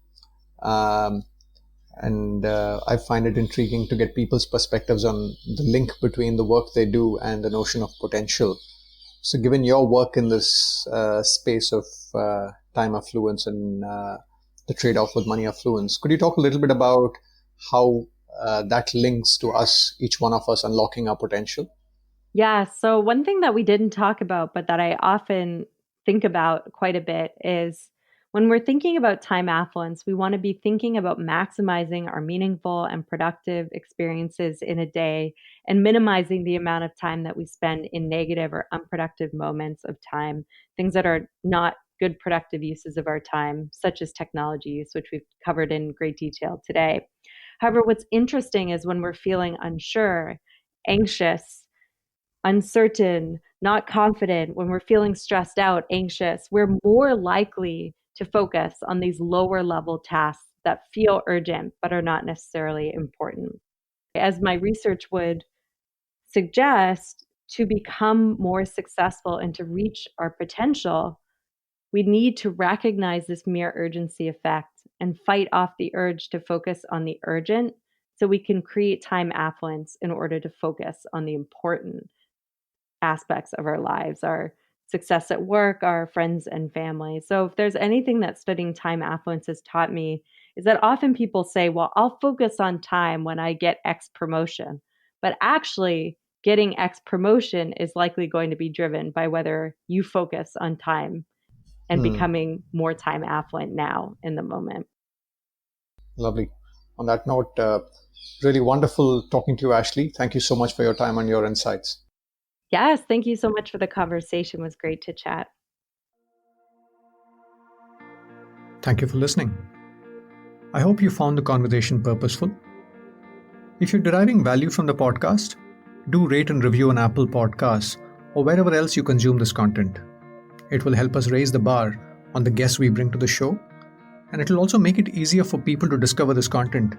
And I find it intriguing to get people's perspectives on the link between the work they do and the notion of potential. So given your work in this space of time affluence and the trade-off with money affluence, could you talk a little bit about how that links to us, each one of us, unlocking our potential? Yeah, so one thing that we didn't talk about, but that I often think about quite a bit is When we're thinking about time affluence, we want to be thinking about maximizing our meaningful and productive experiences in a day and minimizing the amount of time that we spend in negative or unproductive moments of time, things that are not good productive uses of our time, such as technology use, which we've covered in great detail today. However, what's interesting is when we're feeling unsure, anxious, uncertain, not confident, when we're feeling stressed out, anxious, we're more likely to focus on these lower level tasks that feel urgent but are not necessarily important. As my research would suggest, to become more successful and to reach our potential, we need to recognize this mere urgency effect and fight off the urge to focus on the urgent so we can create time affluence in order to focus on the important aspects of our lives, our success at work, our friends and family. So if there's anything that studying time affluence has taught me, is that often people say, well, I'll focus on time when I get X promotion. But actually, getting X promotion is likely going to be driven by whether you focus on time and becoming more time affluent now in the moment. Lovely. On that note, really wonderful talking to you, Ashley. Thank you so much for your time and your insights. Yes, thank you so much for the conversation. It was great to chat. Thank you for listening. I hope you found the conversation purposeful. If you're deriving value from the podcast, do rate and review on Apple Podcasts or wherever else you consume this content. It will help us raise the bar on the guests we bring to the show, and it will also make it easier for people to discover this content,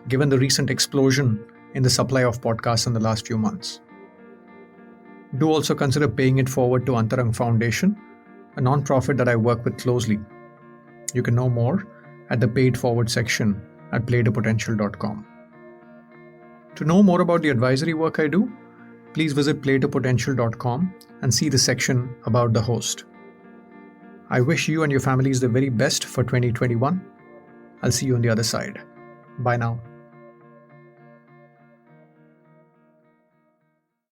given the recent explosion in the supply of podcasts in the last few months. Do also consider paying it forward to Antarang Foundation, a non-profit that I work with closely. You can know more at the paid forward section at playtopotential.com. To know more about the advisory work I do, please visit playtopotential.com and see the section about the host. I wish you and your families the very best for 2021. I'll see you on the other side. Bye now.